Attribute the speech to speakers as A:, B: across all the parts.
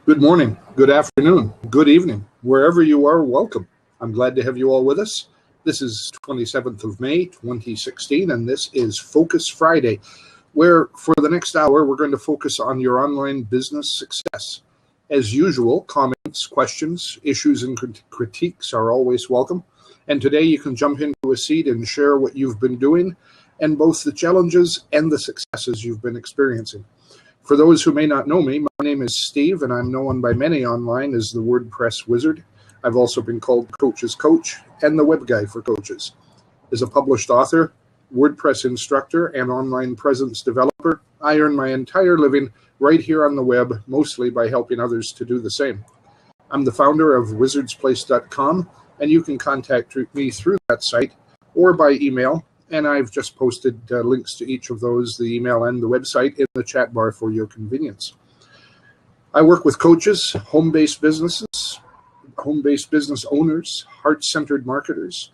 A: Good morning, good afternoon, good evening, wherever you are, welcome. I'm glad to have you all with us. This is 27th of May, 2016, and this is Focus Friday, where for the next hour, we're going to focus on your online business success. As usual, comments, questions, issues, and critiques are always welcome. And today you can jump into a seat and share what you've been doing and both the challenges and the successes you've been experiencing. For those who may not know me, my name is Steve, and I'm known by many online as the WordPress Wizard. I've also been called Coach's Coach and the Web Guy for Coaches. As a published author, WordPress instructor, and online presence developer, I earn my entire living right here on the web, mostly by helping others to do the same. I'm the founder of wizardsplace.com, and you can contact me through that site or by email. And I've just posted links to each of those, the email and the website, in the chat bar for your convenience. I work with coaches, home-based businesses, home-based business owners, heart-centered marketers,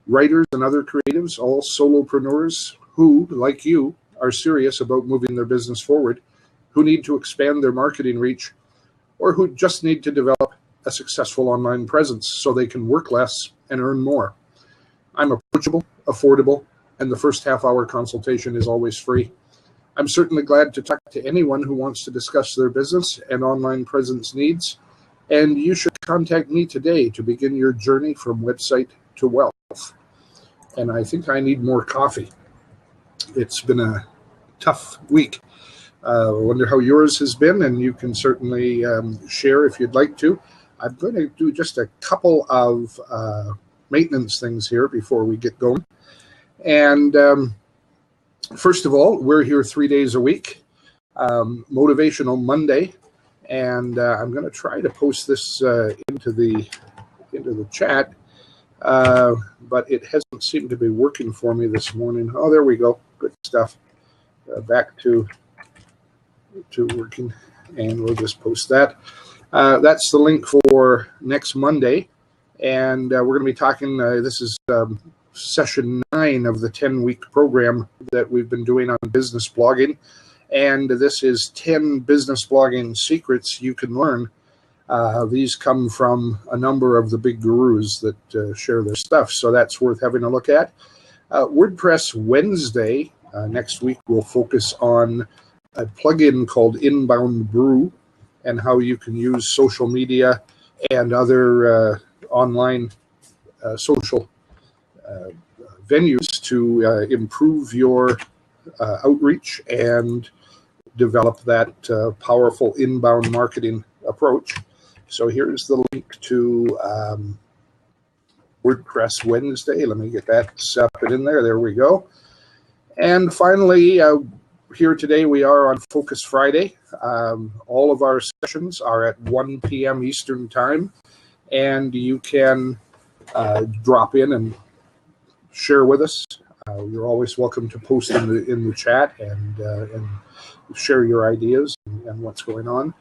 A: writers and other creatives, all solopreneurs who, like you, are serious about moving their business forward, who need to expand their marketing reach, or who just need to develop a successful online presence so they can work less and earn more. I'm approachable, affordable, and the first half-hour consultation is always free. I'm certainly glad to talk to anyone who wants to discuss their business and online presence needs, and you should contact me today to begin your journey from website to wealth. And I think I need more coffee. It's been a tough week. I wonder how yours has been, and you can certainly share if you'd like to. I'm going to do just a couple of maintenance things here before we get going. And first of all, we're here 3 days a week, Motivational Monday, and I'm going to try to post this into the chat, but it hasn't seemed to be working for me this morning. Oh, there we go. Good stuff. Back to working, and we'll just post that. That's the link for next Monday. And we're going to be talking, this is session 9 of the 10-week program that we've been doing on business blogging. And this is 10 business blogging secrets you can learn. These come from a number of the big gurus that share their stuff, so that's worth having a look at. WordPress Wednesday, next week, we'll focus on a plugin called Inbound Brew and how you can use social media and other online social venues to improve your outreach and develop that powerful inbound marketing approach. So here's the link to WordPress Wednesday. Let me get that set in there. There we go. And finally, here today we are on Focus Friday. All of our sessions are at 1 p.m. Eastern Time. And you can drop in and share with us. You're always welcome to post in the chat and share your ideas and what's going on.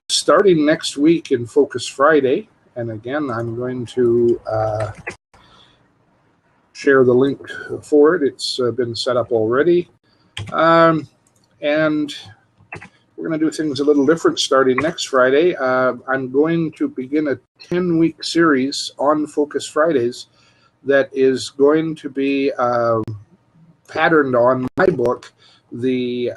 A: Starting next week in Focus Friday, and again, I'm going to share the link for it. It's been set up already. And we're going to do things a little different starting next Friday. I'm going to begin a 10-week series on Focus Fridays that is going to be patterned on my book, the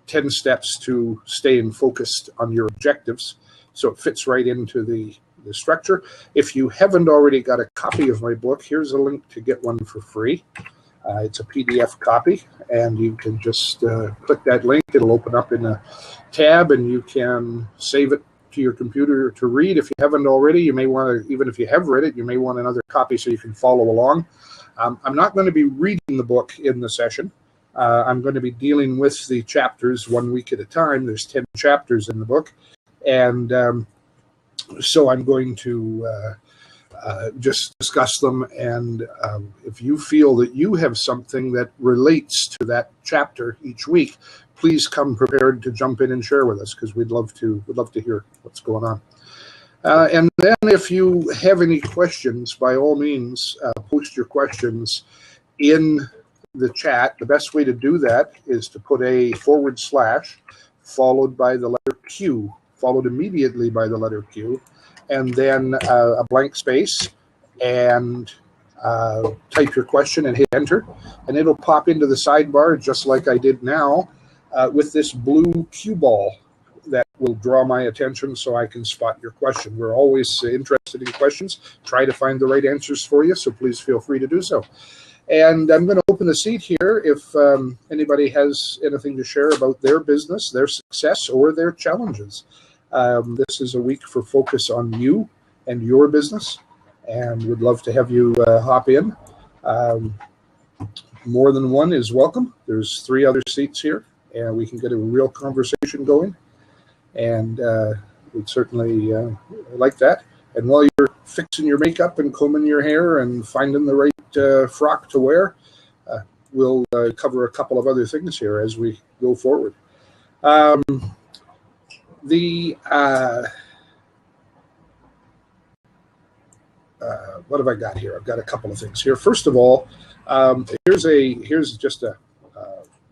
A: 10 steps to staying focused on your objectives. So it fits right into the structure. If you haven't already got a copy of my book, here's a link to get one for free. It's a PDF copy, and you can just click that link. It'll open up in a tab, and you can save it to your computer to read. If you haven't already, you may want to, even if you have read it, you may want another copy so you can follow along. I'm not going to be reading the book in the session. I'm going to be dealing with the chapters 1 week at a time. There's 10 chapters in the book, and so I'm going to just discuss them, and if you feel that you have something that relates to that chapter each week, please come prepared to jump in and share with us, because we'd love to hear what's going on. And then if you have any questions, by all means, post your questions in the chat. The best way to do that is to put a / followed by the letter Q followed immediately by the letter Q, and then a blank space, and type your question and hit enter, and it'll pop into the sidebar just like I did now with this blue cue ball that will draw my attention so I can spot your question. We're always interested in questions, try to find the right answers for you, so please feel free to do so. And I'm going to open the seat here if anybody has anything to share about their business, their success, or their challenges. This is a week for focus on you and your business, and we'd love to have you hop in. More than one is welcome. There's 3 other seats here, and we can get a real conversation going, and we'd certainly like that. And while you're fixing your makeup and combing your hair and finding the right frock to wear, we'll cover a couple of other things here as we go forward. What have I got here? I've got a couple of things here. First of all, here's just a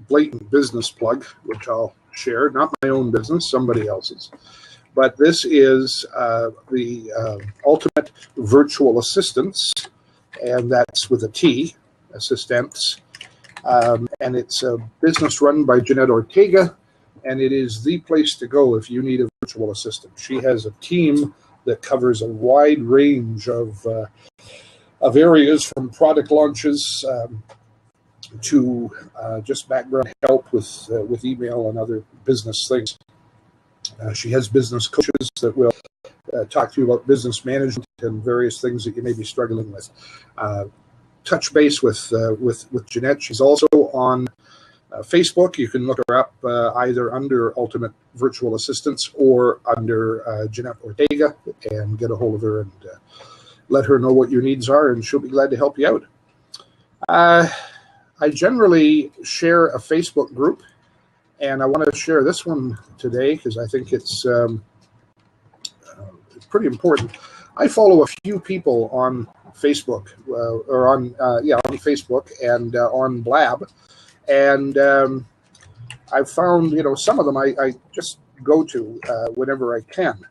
A: blatant business plug, which I'll share. Not my own business, somebody else's. But this is the Ultimate Virtual Assistants, and that's with a T, assistants. And it's a business run by Jeanette Ortega, and it is the place to go if you need a virtual assistant. She has a team that covers a wide range of areas, from product launches to just background help with email and other business things. She has business coaches that will talk to you about business management and various things that you may be struggling with. Touch base with Jeanette. She's also on Facebook. You can look her up either under Ultimate Virtual Assistants or under Jeanette Ortega, and get a hold of her and let her know what your needs are, and she'll be glad to help you out. I generally share a Facebook group, and I want to share this one today because I think it's pretty important. I follow a few people on Facebook, or on Facebook and on Blab, and I've found some of them I just go to whenever I can.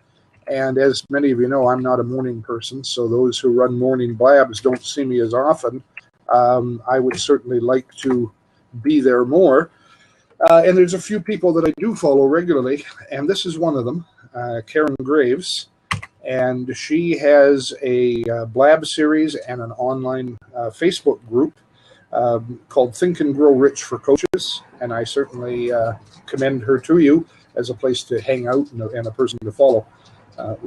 A: And as many of you know, I'm not a morning person, so those who run morning Blabs don't see me as often. I would certainly like to be there more. And there's a few people that I do follow regularly, and this is one of them, Karen Graves. And she has a Blab series and an online Facebook group called Think and Grow Rich for Coaches. And I certainly commend her to you as a place to hang out and a person to follow.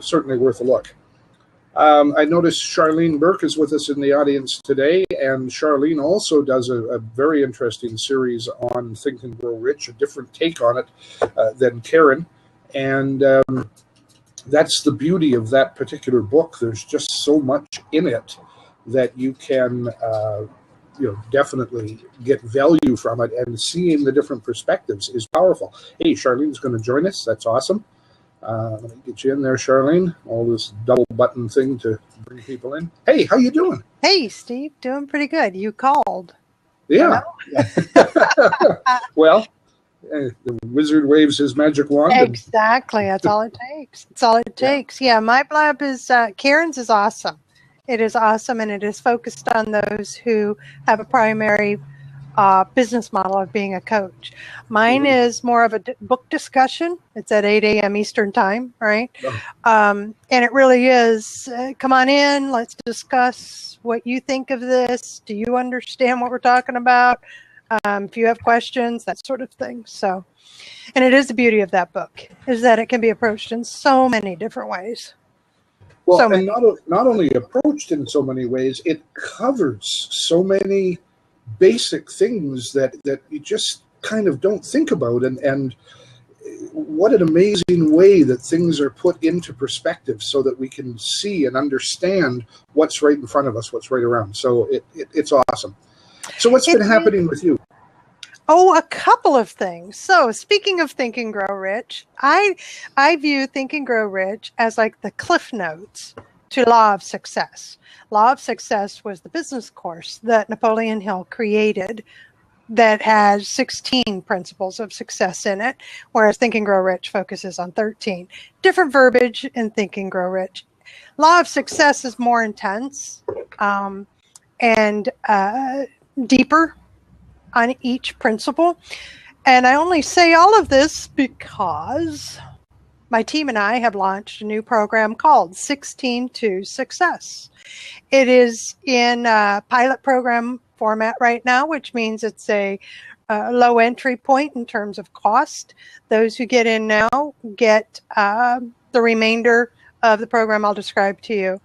A: Certainly worth a look. I noticed Charlene Burke is with us in the audience today, and Charlene also does a very interesting series on Think and Grow Rich, a different take on it than Karen. And that's the beauty of that particular book. There's just so much in it that you can definitely get value from it, and seeing the different perspectives is powerful. Hey, Charlene's going to join us. That's awesome. Let me get you in there, Charlene. All this double button thing to bring people in. Hey, how you doing?
B: Hey, Steve. Doing pretty good. You called.
A: Yeah. Well, the wizard waves his magic wand.
B: Exactly. That's all it takes. That's all it takes. Yeah, my Blab is, Karen's is awesome. It is awesome, and it is focused on those who have a primary business model of being a coach. Mine is more of a book discussion. It's at 8 a.m. Eastern time, right? And it really is, come on in, let's discuss what you think of this. Do you understand what we're talking about? If you have questions, that sort of thing. So, and it is the beauty of that book, is that it can be approached in so many different ways.
A: Well, so and not only approached in so many ways, it covers so many basic things that you just kind of don't think about, and what an amazing way that things are put into perspective so that we can see and understand what's right in front of us, what's right around. So it's awesome. So what's been happening with you?
B: Oh, a couple of things. So speaking of Think and Grow Rich, I view Think and Grow Rich as like the Cliff Notes to Law of Success. Law of Success was the business course that Napoleon Hill created that has 16 principles of success in it, whereas Think and Grow Rich focuses on 13. Different verbiage in Think and Grow Rich. Law of Success is more intense and deeper on each principle. And I only say all of this because my team and I have launched a new program called 16 to Success. It is in pilot program format right now, which means it's a low entry point in terms of cost. Those who get in now get the remainder of the program I'll describe to you.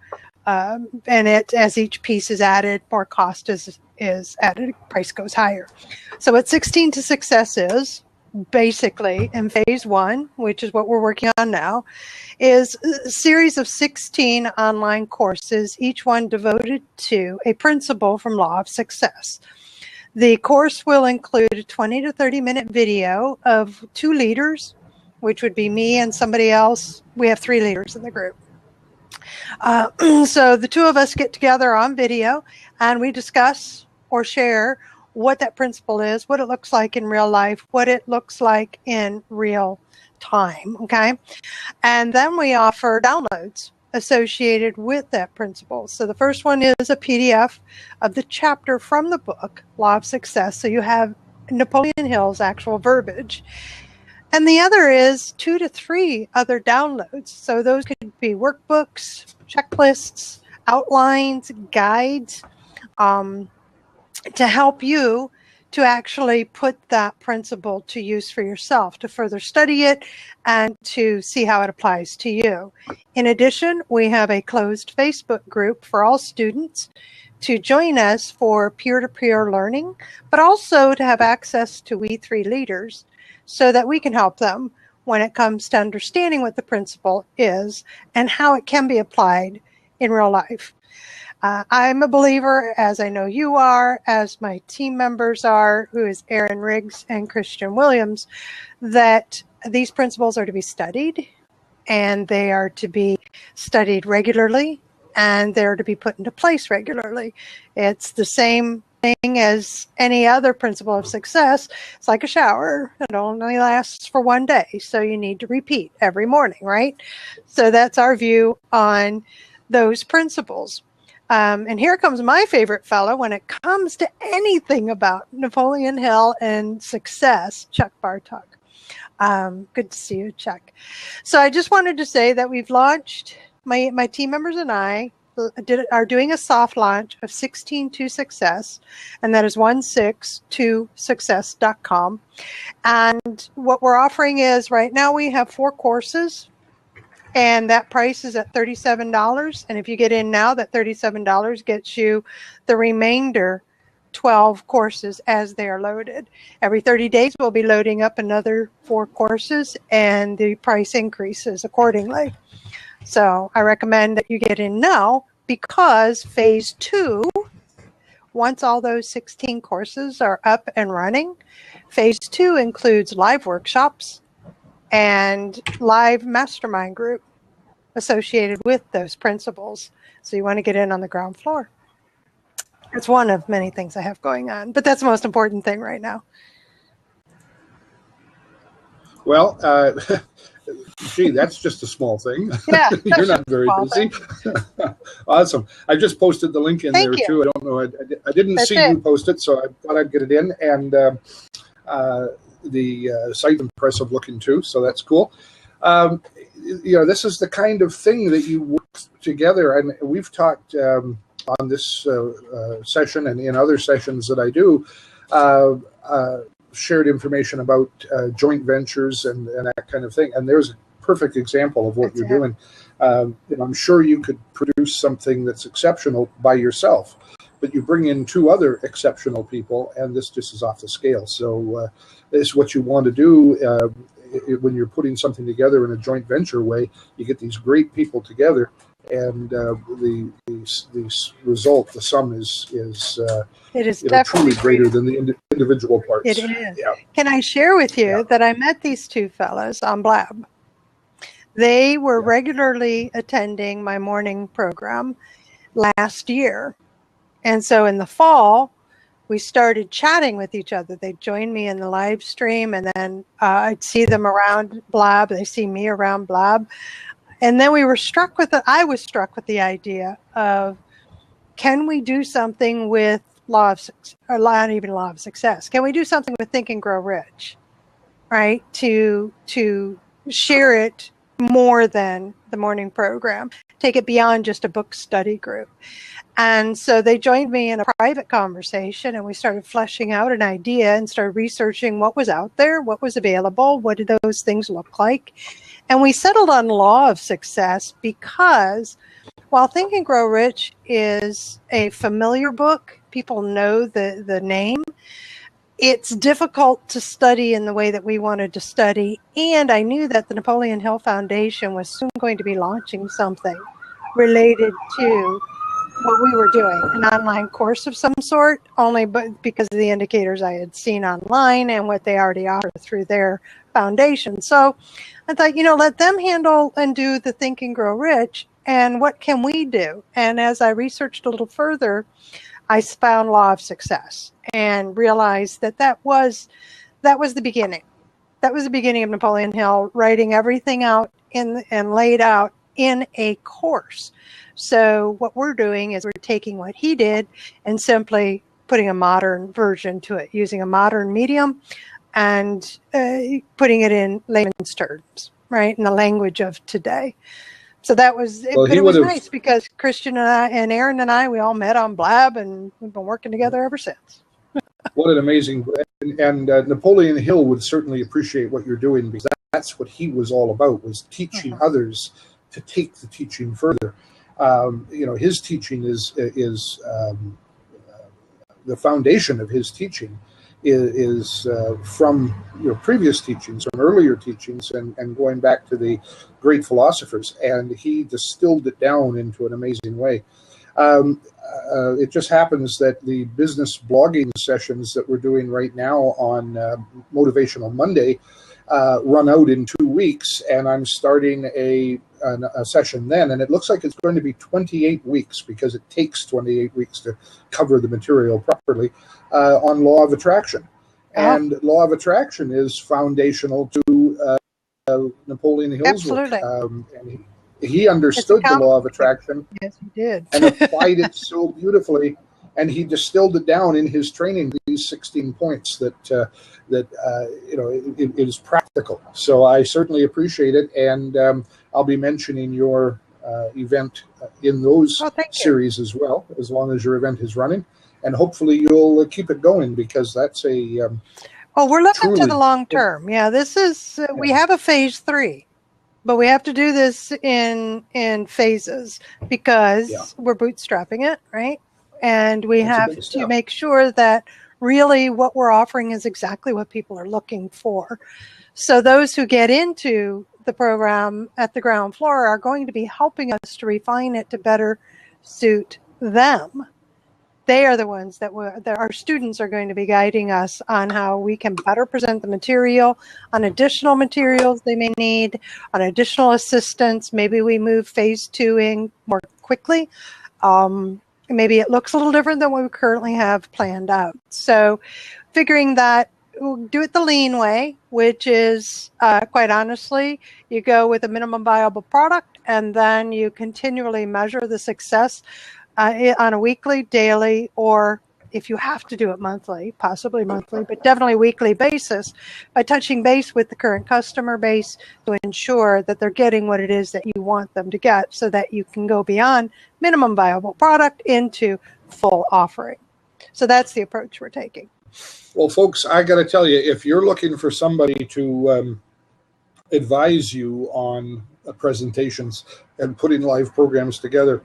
B: And as each piece is added, more cost is added, price goes higher. So what 16 to Success is, basically in phase 1, which is what we're working on now, is a series of 16 online courses, each one devoted to a principle from Law of Success. The course will include a 20 to 30 minute video of 2 leaders, which would be me and somebody else. We have 3 leaders in the group. So the 2 of us get together on video and we discuss or share what that principle is, what it looks like in real life, what it looks like in real time, okay? And then we offer downloads associated with that principle. So the first one is a PDF of the chapter from the book, Law of Success. So you have Napoleon Hill's actual verbiage. And the other is 2 to 3 other downloads. So those could be workbooks, checklists, outlines, guides, to help you to actually put that principle to use for yourself, to further study it and to see how it applies to you. In addition, we have a closed Facebook group for all students to join us for peer-to-peer learning, but also to have access to We 3 leaders so that we can help them when it comes to understanding what the principle is and how it can be applied in real life. I'm a believer, as I know you are, as my team members are, who is Aaron Riggs and Christian Williams, that these principles are to be studied, and they are to be studied regularly, and they're to be put into place regularly. It's the same thing as any other principle of success. It's like a shower. It only lasts for one day, so you need to repeat every morning, right? So that's our view on those principles. And here comes my favorite fellow when it comes to anything about Napoleon Hill and success, Chuck Bartok. Good to see you, Chuck. So I just wanted to say that we've launched, my team members and I are doing a soft launch of 16 to Success, and that is 16tosuccess.com. And what we're offering is right now we have 4 courses. And that price is at $37. And if you get in now, that $37 gets you the remainder 12 courses as they are loaded. Every 30 days, we'll be loading up another 4 courses, and the price increases accordingly. So I recommend that you get in now, because phase 2, once all those 16 courses are up and running, phase 2 includes live workshops and live mastermind group associated with those principles. So you want to get in on the ground floor. It's one of many things I have going on, but that's the most important thing right now.
A: Well, gee, that's just a small thing.
B: Yeah,
A: You're not very busy. Awesome. I just posted the link in there too. I don't know. I didn't see you post it, so I thought I'd get it in. And the site impressive looking too, so that's cool. This is the kind of thing that you work together, and we've talked on this session and in other sessions that I do, shared information about joint ventures and that kind of thing. And there's a perfect example of what you're doing. I'm sure you could produce something that's exceptional by yourself, but you bring in 2 other exceptional people, and this just is off the scale. So this is what you want to do when you're putting something together in a joint venture way. You get these great people together, and the result, the sum is
B: it is
A: truly greater than the individual parts.
B: It is. Yeah. Can I share with you that I met these 2 fellows on Blab? They were regularly attending my morning program last year. And so in the fall, we started chatting with each other. They'd join me in the live stream, and then I'd see them around Blab. They see me around Blab. And then I was struck with the idea of, can we do something with law of success, or not even law of success? Can we do something with Think and Grow Rich, right? To share it more than the morning program, take it beyond just a book study group. And so they joined me in a private conversation, and we started fleshing out an idea and started researching what was out there, what was available, what did those things look like. And we settled on Law of Success because while Think and Grow Rich is a familiar book, people know the name, it's difficult to study in the way that we wanted to study. And I knew that the Napoleon Hill Foundation was soon going to be launching something related to what we were doing, an online course of some sort, only because of the indicators I had seen online and what they already offer through their foundation. So I thought, let them handle and do the Think and Grow Rich, and what can we do? And as I researched a little further, I found Law of Success and realized that was the beginning. That was the beginning of Napoleon Hill, writing everything out and laid out in a course. So what we're doing is we're taking what he did and simply putting a modern version to it, using a modern medium and putting it in layman's terms, right, in the language of today. So that was, but it was nice because Christian and I and Aaron and I, we all met on Blab, and we've been working together ever since.
A: What an amazing, and Napoleon Hill would certainly appreciate what you're doing, because that's what he was all about, was teaching others to take the teaching further. His teaching is the foundation of his teaching is from previous teachings, from earlier teachings, and going back to the great philosophers, and he distilled it down into an amazing way. It just happens that the business blogging sessions that we're doing right now on Motivational Monday run out in 2 weeks, and I'm starting a session then, and it looks like it's going to be 28 weeks, because it takes 28 weeks to cover the material properly, on Law of Attraction. And Law of Attraction is foundational to Napoleon Hill's work. And he understood the Law of Attraction. Yes, he did. And applied it so beautifully, and he distilled it down in his training, these 16 points that it is practical. So I certainly appreciate it, and I'll be mentioning your event in those series as well, as long as your event is running, and hopefully you'll keep it going, because that's a
B: we're looking to the long term. Yeah, this is we have a phase 3, but we have to do this in phases, because we're bootstrapping it, right? And we have to make sure that really what we're offering is exactly what people are looking for. So those who get into the program at the ground floor are going to be helping us to refine it to better suit them. They are the ones that our students are going to be guiding us on how we can better present the material, on additional materials they may need, on additional assistance. Maybe we move phase 2 in more quickly. Maybe it looks a little different than what we currently have planned out. So figuring that we'll do it the lean way, which is quite honestly, you go with a minimum viable product, and then you continually measure the success on a weekly, daily, or if you have to do it monthly, possibly monthly, but definitely weekly basis, by touching base with the current customer base to ensure that they're getting what it is that you want them to get, so that you can go beyond minimum viable product into full offering. So that's the approach we're taking.
A: Well, folks, I got to tell you, if you're looking for somebody to advise you on presentations and putting live programs together,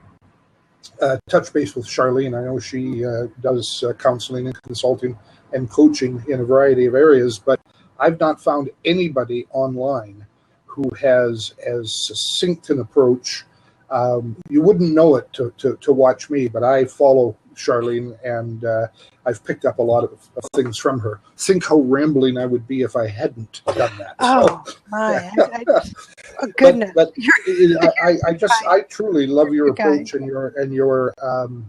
A: touch base with Charlene. I know she does counseling and consulting and coaching in a variety of areas, but I've not found anybody online who has as succinct an approach. You wouldn't know it to watch me, but I follow Charlene, and I've picked up a lot of things from her. Think how rambling I would be if I hadn't done that.
B: Oh, my. Oh, goodness.
A: But I truly love your
B: Okay.
A: approach and your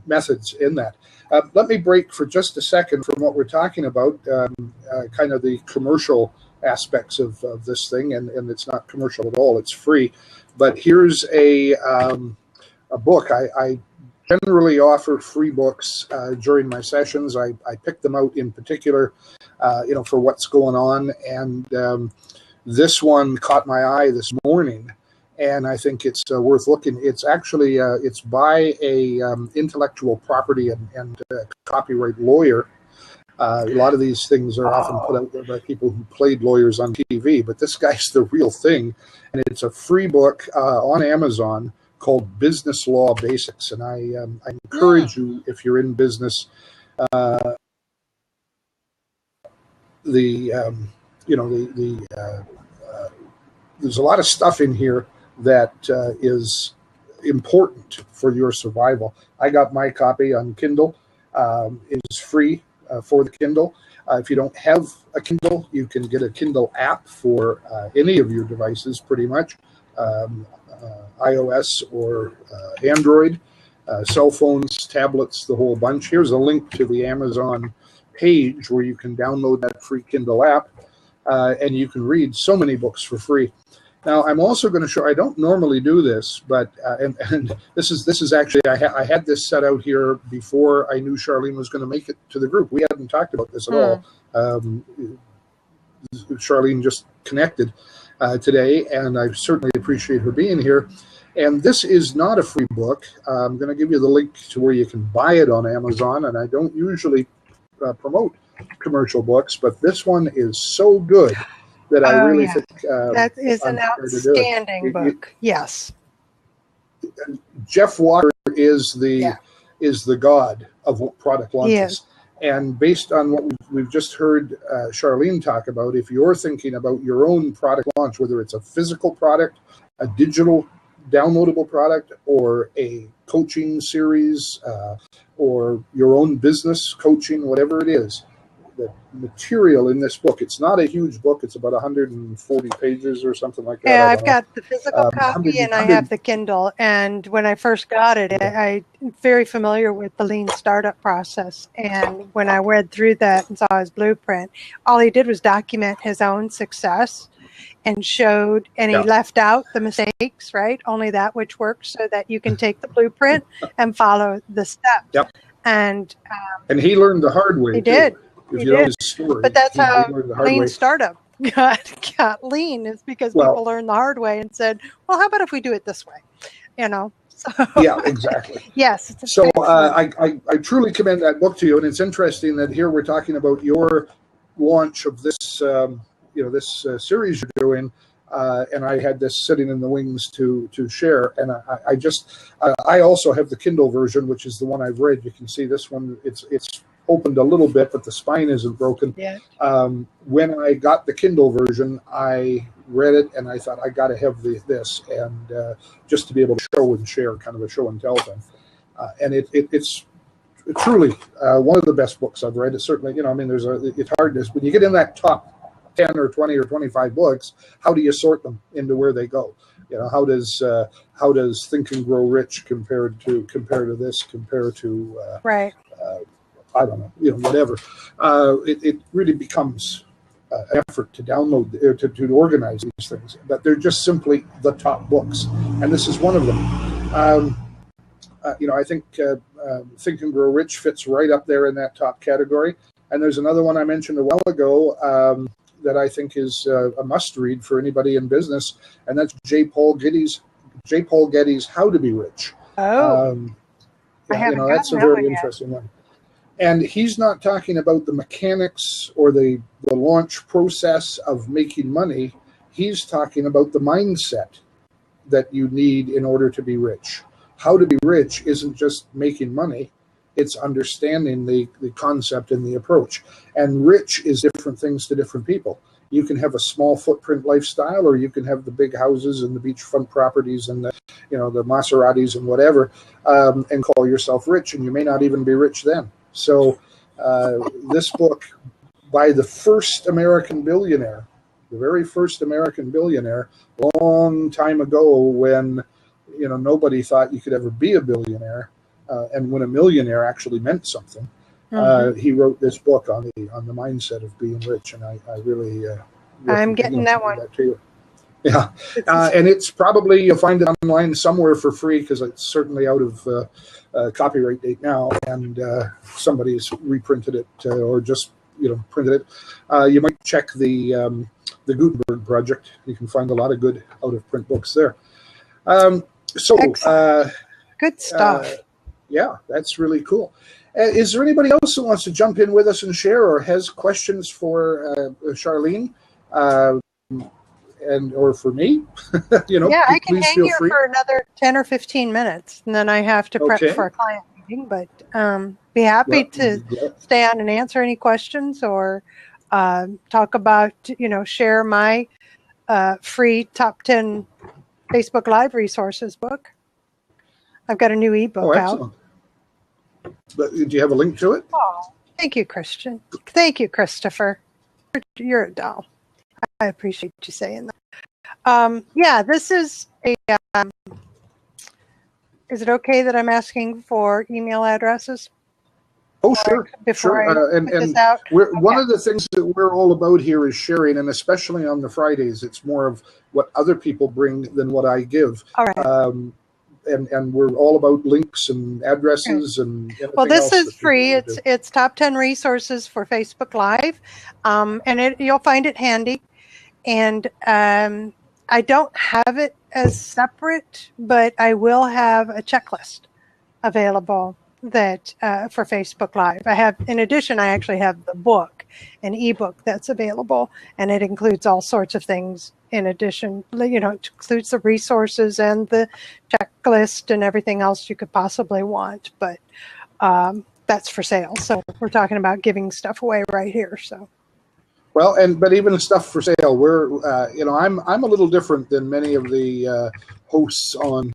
A: methods in that. Let me break for just a second from what we're talking about, kind of the commercial aspects of this thing, and it's not commercial at all. It's free. But here's a book. I generally offer free books during my sessions. I pick them out in particular, for what's going on. And this one caught my eye this morning, and I think it's worth looking. It's actually it's by a intellectual property and copyright lawyer. A lot of these things are often put out there by people who played lawyers on TV, but this guy's the real thing, and it's a free book on Amazon called Business Law Basics. And I encourage you, if you're in business, there's a lot of stuff in here that is important for your survival. I got my copy on Kindle. It's free for the Kindle. If you don't have a Kindle, you can get a Kindle app for any of your devices, pretty much, iOS or Android, cell phones, tablets, the whole bunch. Here's a link to the Amazon page where you can download that free Kindle app, and you can read so many books for free. Now, I'm also going to show, I don't normally do this, but, and this is actually, I had this set out here before I knew Charlene was going to make it to the group. We hadn't talked about this at all. Charlene just connected today, and I certainly appreciate her being here. And this is not a free book. I'm going to give you the link to where you can buy it on Amazon, and I don't usually promote commercial books, but this one is so good that I really think
B: that is an outstanding book. Yes,
A: Jeff Walker is the god of product launches, and based on what we've just heard Charlene talk about, if you're thinking about your own product launch, whether it's a physical product, a digital downloadable product, or a coaching series, or your own business coaching, whatever it is, the material in this book, it's not a huge book. It's about 140 pages or something like that.
B: Yeah, I've got the physical copy and I have the Kindle. And when I first got it, I'm very familiar with the lean startup process. And when I read through that and saw his blueprint, all he did was document his own success and showed, and he left out the mistakes, right? Only that which works, so that you can take the blueprint and follow the steps.
A: Yep.
B: And
A: he learned the hard way.
B: He did.
A: If you know his story,
B: but that's how lean
A: way.
B: Startup got lean, is because people learned the hard way and said, well, how about if we do it this way? So,
A: yeah, exactly.
B: Yes.
A: So I truly commend that book to you, and it's interesting that here we're talking about your launch of this this series you're doing, and I had this sitting in the wings to share, and I also have the Kindle version, which is the one I've read. You can see this one, it's opened a little bit, but the spine isn't broken.
B: Yeah.
A: When I got the Kindle version, I read it and I thought, I got to have this, and just to be able to show and share, kind of a show and tell thing. And it's truly one of the best books I've read. It's certainly, it's hard to, when you get in that top 10 or 20 or 25 books, how do you sort them into where they go? How does Think and Grow Rich compare to this, compare to
B: right.
A: I don't know, whatever. It really becomes an effort to download, to organize these things. But they're just simply the top books, and this is one of them. I think Think and Grow Rich fits right up there in that top category. And there's another one I mentioned a while ago that I think is a must-read for anybody in business, and that's J. Paul Getty's How to Be Rich.
B: Oh,
A: that's a very interesting one. And he's not talking about the mechanics or the launch process of making money. He's talking about the mindset that you need in order to be rich. How to be rich isn't just making money. It's understanding the concept and the approach. And rich is different things to different people. You can have a small footprint lifestyle, or you can have the big houses and the beachfront properties and the Maseratis and whatever, and call yourself rich, and you may not even be rich then. So this book by the first American billionaire the very first American billionaire, long time ago when, nobody thought you could ever be a billionaire, and when a millionaire actually meant something. He wrote this book on the mindset of being rich, and I really
B: I'm getting that one.
A: That to you. Yeah, and it's probably, you'll find it online somewhere for free, because it's certainly out of copyright date now, and somebody's reprinted it or just printed it. You might check the Gutenberg Project. You can find a lot of good out of print books there.
B: Good stuff.
A: Yeah, that's really cool. Is there anybody else who wants to jump in with us and share, or has questions for Charlene? Or for me?
B: Yeah, I can hang here
A: free.
B: for another 10 or 15 minutes, and then I have to prep for a client meeting, but be happy to stay on and answer any questions, or talk about, share my free top 10 Facebook Live resources book. I've got a new ebook out.
A: But do you have a link to it?
B: Oh, thank you, Christian. Thank you, Christopher. You're a doll. I appreciate you saying that. Yeah, this is a. Is it okay that I'm asking for email addresses?
A: Oh, sure.
B: Before I put this out?
A: One of the things that we're all about here is sharing, and especially on the Fridays, it's more of what other people bring than what I give.
B: All right.
A: And we're all about links and addresses and everything.
B: Well, this is free. It's top 10 resources for Facebook Live, and you'll find it handy. And I don't have it as separate, but I will have a checklist available that for Facebook Live. In addition, I actually have the book, an ebook that's available, and it includes all sorts of things. In addition, it includes the resources and the checklist and everything else you could possibly want. But that's for sale. So we're talking about giving stuff away right here. So.
A: Well, but even stuff for sale, I'm a little different than many of the hosts on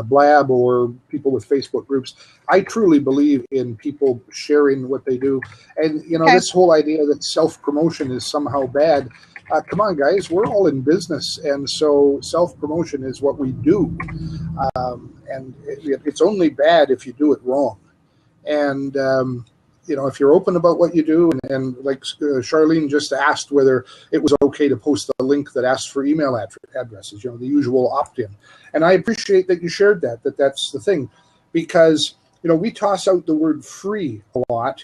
A: Blab or people with Facebook groups. I truly believe in people sharing what they do, and this whole idea that self-promotion is somehow bad. Come on, guys, we're all in business, and so self-promotion is what we do, and it's only bad if you do it wrong. And if you're open about what you do, and like Charlene just asked whether it was okay to post a link that asks for email addresses, the usual opt-in. And I appreciate that you shared that's the thing, because, we toss out the word free a lot.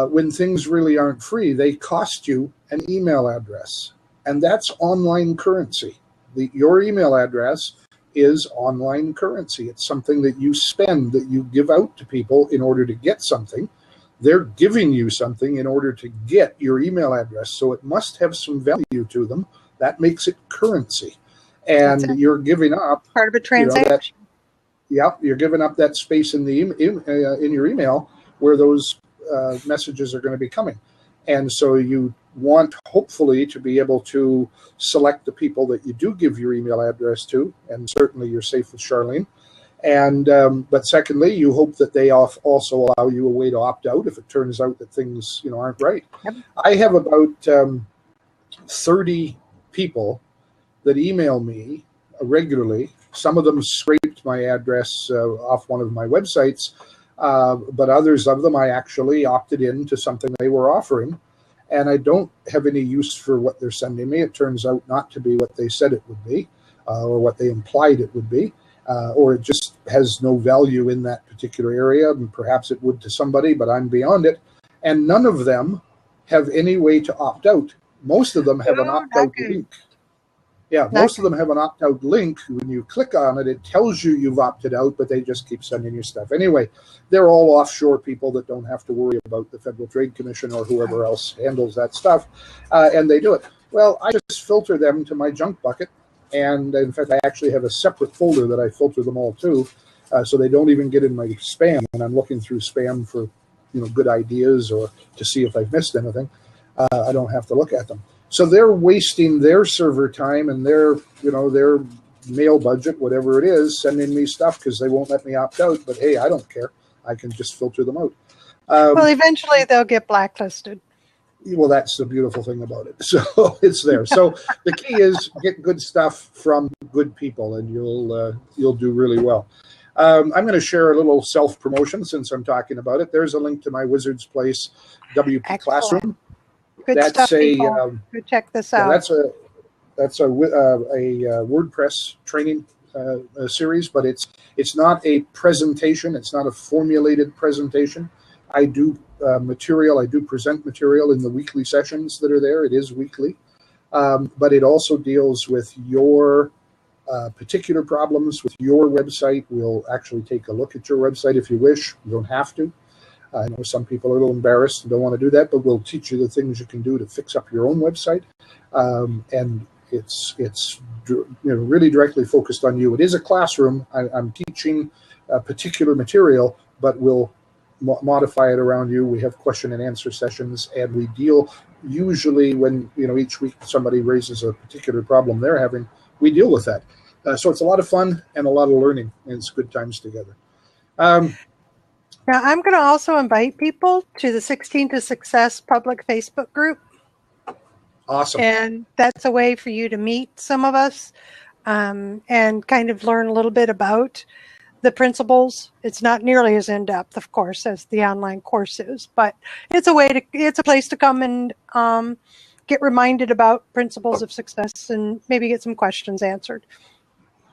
A: When things really aren't free, they cost you an email address, and that's online currency. Your email address is online currency. It's something that you spend, that you give out to people in order to get something. They're giving you something in order to get your email address, so it must have some value to them. That makes it currency, and you're giving up
B: part of a transaction.
A: You're giving up that space in the in your email where those messages are going to be coming, and so you want, hopefully, to be able to select the people that you do give your email address to, and certainly you're safe with Charlene. And but secondly, you hope that they also allow you a way to opt out if it turns out that things aren't right. Yep. I have about 30 people that email me regularly. Some of them scraped my address off one of my websites, but others of them I actually opted in to something they were offering, and I don't have any use for what they're sending me. It turns out not to be what they said it would be, or what they implied it would be. Or it just has no value in that particular area, and perhaps it would to somebody, but I'm beyond it. And none of them have any way to opt out. Most of them have an opt-out link. Yeah, most of them have an opt-out link. When you click on it, it tells you you've opted out, but they just keep sending you stuff. Anyway, they're all offshore people that don't have to worry about the Federal Trade Commission or whoever else handles that stuff, and they do it. Well, I just filter them to my junk bucket. And in fact, I actually have a separate folder that I filter them all to, so they don't even get in my spam. And I'm looking through spam for, good ideas or to see if I've missed anything. I don't have to look at them. So they're wasting their server time and their mail budget, whatever it is, sending me stuff because they won't let me opt out. But hey, I don't care. I can just filter them out.
B: Well, eventually they'll get blacklisted.
A: Well, that's the beautiful thing about it. So it's there. So the key is get good stuff from good people, and you'll do really well. I'm going to share a little self-promotion since I'm talking about it. There's a link to my Wizard's Place WP
B: Excellent.
A: Classroom.
B: Good
A: That's
B: stuff, people. Go check this out.
A: That's a WordPress training series, but it's not a presentation. It's not a formulated presentation. I do material. I do present material in the weekly sessions that are there. It is weekly, but it also deals with your particular problems with your website. We'll actually take a look at your website if you wish. You don't have to. I know some people are a little embarrassed and don't want to do that, but we'll teach you the things you can do to fix up your own website. And it's really directly focused on you. It is a classroom. I'm teaching a particular material, but we'll modify it around you. We have question and answer sessions, and we deal usually when each week somebody raises a particular problem they're having. We deal with that. So it's a lot of fun and a lot of learning, and it's good times together.
B: Now, I'm going to also invite people to the 16 to Success public Facebook group.
A: Awesome.
B: And that's a way for you to meet some of us and kind of learn a little bit about the principles. It's not nearly as in-depth, of course, as the online course is, but it's a place to come and get reminded about principles of success and maybe get some questions answered.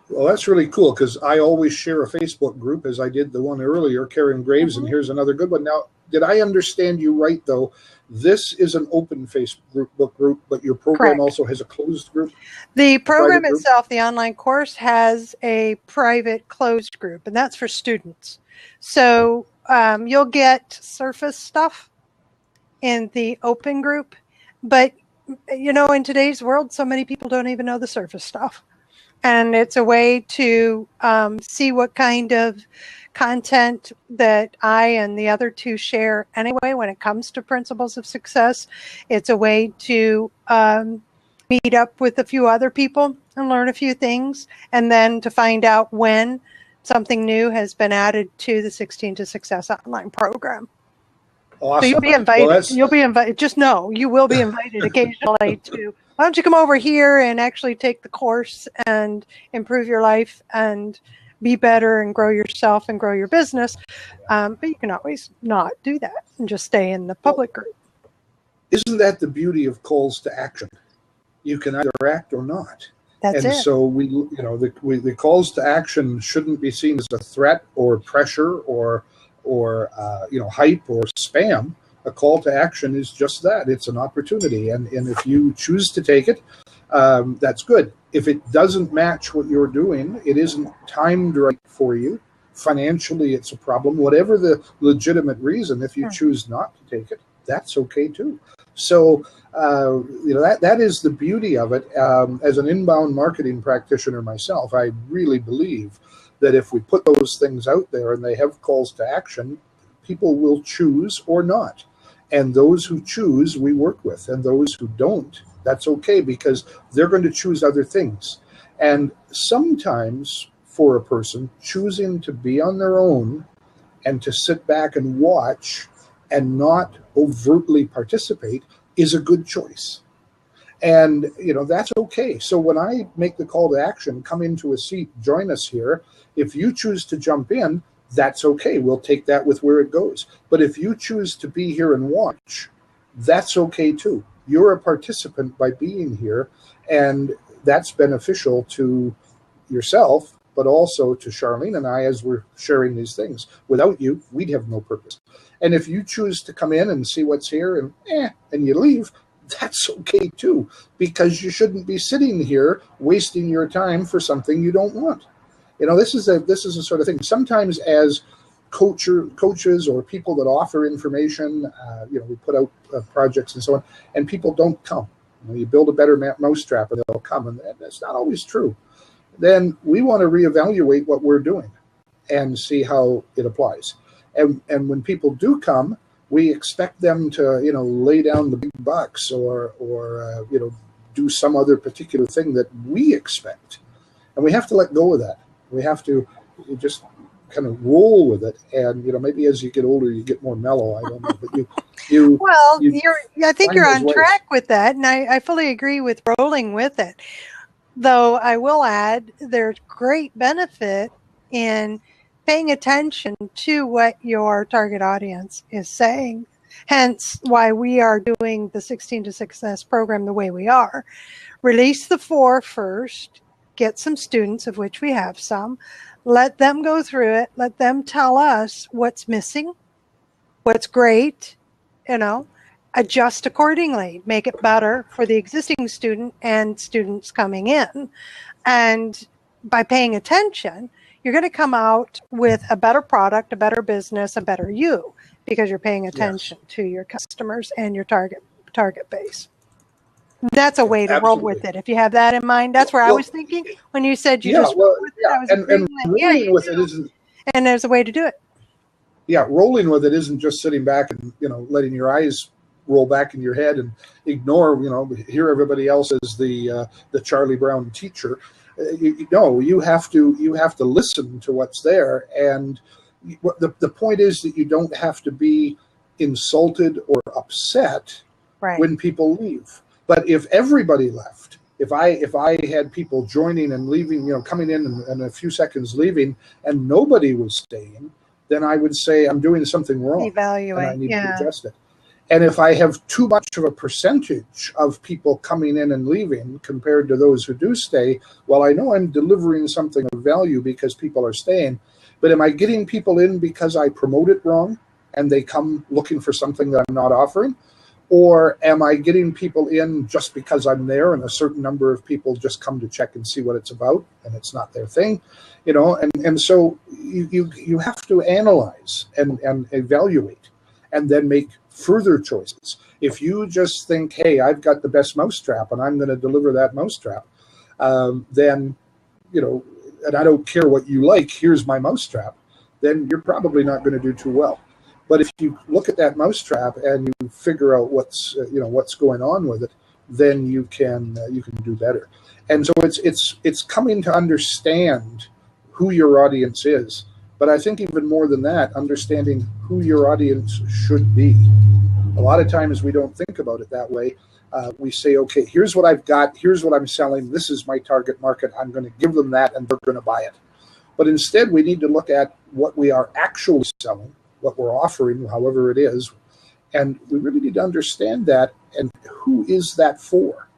A: Well, that's really cool, because I always share a Facebook group, as I did the one earlier, Karen Graves, and here's another good one. Now, did I understand you right, though? This is an open Facebook group, but your program
B: Correct.
A: Also has a closed group?
B: The program itself, the online course, has a private closed group, and that's for students. So you'll get surface stuff in the open group, but, in today's world, so many people don't even know the surface stuff. And it's a way to see what kind of content that I and the other two share anyway when it comes to principles of success. It's a way to meet up with a few other people and learn a few things, and then to find out when something new has been added to the 16 to Success online program.
A: Awesome.
B: So you'll be invited.
A: Well,
B: you'll be invited. Just know you will be invited occasionally to. Why don't you come over here and actually take the course and improve your life and be better and grow yourself and grow your business? But you can always not do that and just stay in the public group.
A: Isn't that the beauty of calls to action? You can either act or not.
B: That's it.
A: So the calls to action shouldn't be seen as a threat or pressure or hype or spam. A call to action is just that. It's an opportunity. And if you choose to take it, that's good. If it doesn't match what you're doing, it isn't timed right for you. Financially, it's a problem. Whatever the legitimate reason, if you choose not to take it, that's okay too. So, that is the beauty of it. As an inbound marketing practitioner myself, I really believe that if we put those things out there and they have calls to action, people will choose or not. And those who choose, we work with. And those who don't, that's okay, because they're going to choose other things. And sometimes for a person, choosing to be on their own and to sit back and watch and not overtly participate is a good choice. And, that's okay. So when I make the call to action, come into a seat, join us here. If you choose to jump in, that's okay. We'll take that with where it goes. But if you choose to be here and watch, that's okay too. You're a participant by being here, and that's beneficial to yourself, but also to Charlene and I as we're sharing these things. Without you, we'd have no purpose. And if you choose to come in and see what's here and you leave, that's okay too, because you shouldn't be sitting here wasting your time for something you don't want. This is a sort of thing. Sometimes as coaches or people that offer information, we put out projects and so on, and people don't come. You build a better mousetrap and they'll come, and that's not always true. Then we want to reevaluate what we're doing and see how it applies. And when people do come, we expect them to lay down the big bucks or do some other particular thing that we expect, and we have to let go of that. We have to just kind of roll with it, and maybe as you get older, you get more mellow. I don't know, but
B: Well,
A: you
B: I think
A: find
B: you're
A: those
B: on
A: ways.
B: track with that, and I fully agree with rolling with it. Though I will add, there's great benefit in paying attention to what your target audience is saying. Hence, why we are doing the 16 to Success program the way we are. Release the 4 first, get some students, of which we have some, let them go through it, let them tell us what's missing, what's great, adjust accordingly, make it better for the existing student and students coming in. And by paying attention, you're going to come out with a better product, a better business, a better you, because you're paying attention to your customers and your target base. That's a way to roll with it. If you have that in mind, that's where I was thinking when you said you just roll with it. I was agreeing that,
A: rolling with it isn't.
B: And there's a way to do it.
A: Yeah, rolling with it isn't just sitting back and letting your eyes roll back in your head and ignore hear everybody else as the Charlie Brown teacher. You have to listen to what's there, and the point is that you don't have to be insulted or upset when people leave. But if everybody left, if I had people joining and leaving, coming in and a few seconds leaving, and nobody was staying, then I would say I'm doing something wrong.
B: Evaluate,
A: and I need to adjust it. And if I have too much of a percentage of people coming in and leaving compared to those who do stay, well, I know I'm delivering something of value because people are staying, but am I getting people in because I promote it wrong and they come looking for something that I'm not offering? Or am I getting people in just because I'm there and a certain number of people just come to check and see what it's about and it's not their thing? And so you have to analyze and evaluate and then make further choices. If you just think, hey, I've got the best mousetrap and I'm going to deliver that mousetrap, then, and I don't care what you like, here's my mousetrap, then you're probably not going to do too well. But if you look at that mousetrap and you figure out what's going on with it, then you can do better. And so it's coming to understand who your audience is. But I think even more than that, understanding who your audience should be. A lot of times we don't think about it that way. We say, okay, here's what I've got, here's what I'm selling, this is my target market, I'm going to give them that and they're going to buy it. But instead we need to look at what we are actually selling, what we're offering, however it is, and we really need to understand that and who is that for?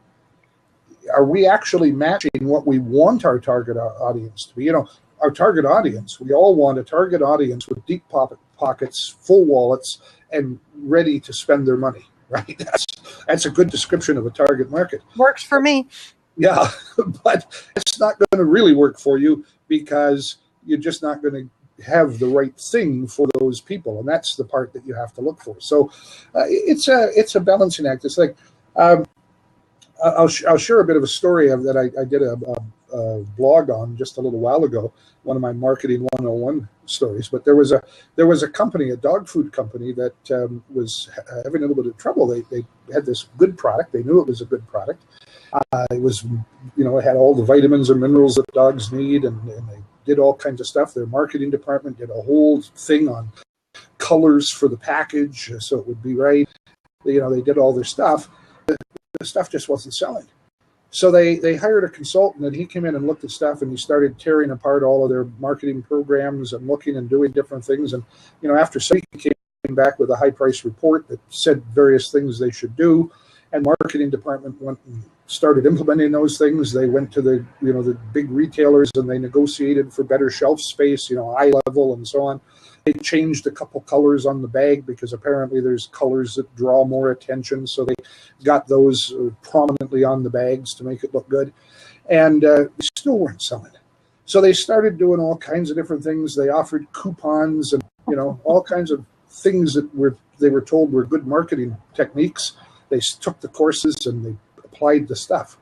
A: Are we actually matching what we want our target audience to be? Our target audience, we all want a target audience with deep pockets, full wallets, and ready to spend their money, right? That's a good description of a target market.
B: Works for me.
A: Yeah, but it's not going to really work for you because you're just not going to have the right thing for those people, and that's the part that you have to look for. So it's a balancing act. It's like I'll share a bit of a story that I did a blog on just a little while ago, one of my marketing 101 stories. But there was a company, a dog food company, that was having a little bit of trouble. They had this good product. They knew it was a good product. It was, it had all the vitamins and minerals that dogs need, and they did all kinds of stuff. Their marketing department did a whole thing on colors for the package so it would be right. They did all their stuff. The stuff just wasn't selling. So they hired a consultant, and he came in and looked at stuff, and he started tearing apart all of their marketing programs and looking and doing different things. And, after so he came back with a high price report that said various things they should do, and marketing department went and started implementing those things. They went to the big retailers and they negotiated for better shelf space, eye level and so on. They changed a couple colors on the bag because apparently there's colors that draw more attention. So they got those prominently on the bags to make it look good. And they still weren't selling it. So they started doing all kinds of different things. They offered coupons and, all kinds of things that they were told were good marketing techniques. They took the courses and they applied the stuff.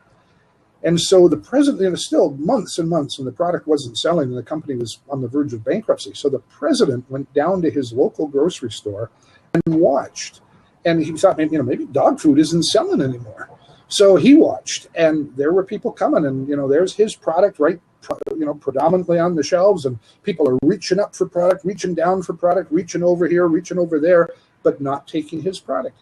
A: And so the president, it was still months and months and the product wasn't selling and the company was on the verge of bankruptcy. So the president went down to his local grocery store and watched. And he thought, maybe dog food isn't selling anymore. So he watched, and there were people coming, and there's his product right, predominantly on the shelves, and people are reaching up for product, reaching down for product, reaching over here, reaching over there, but not taking his product.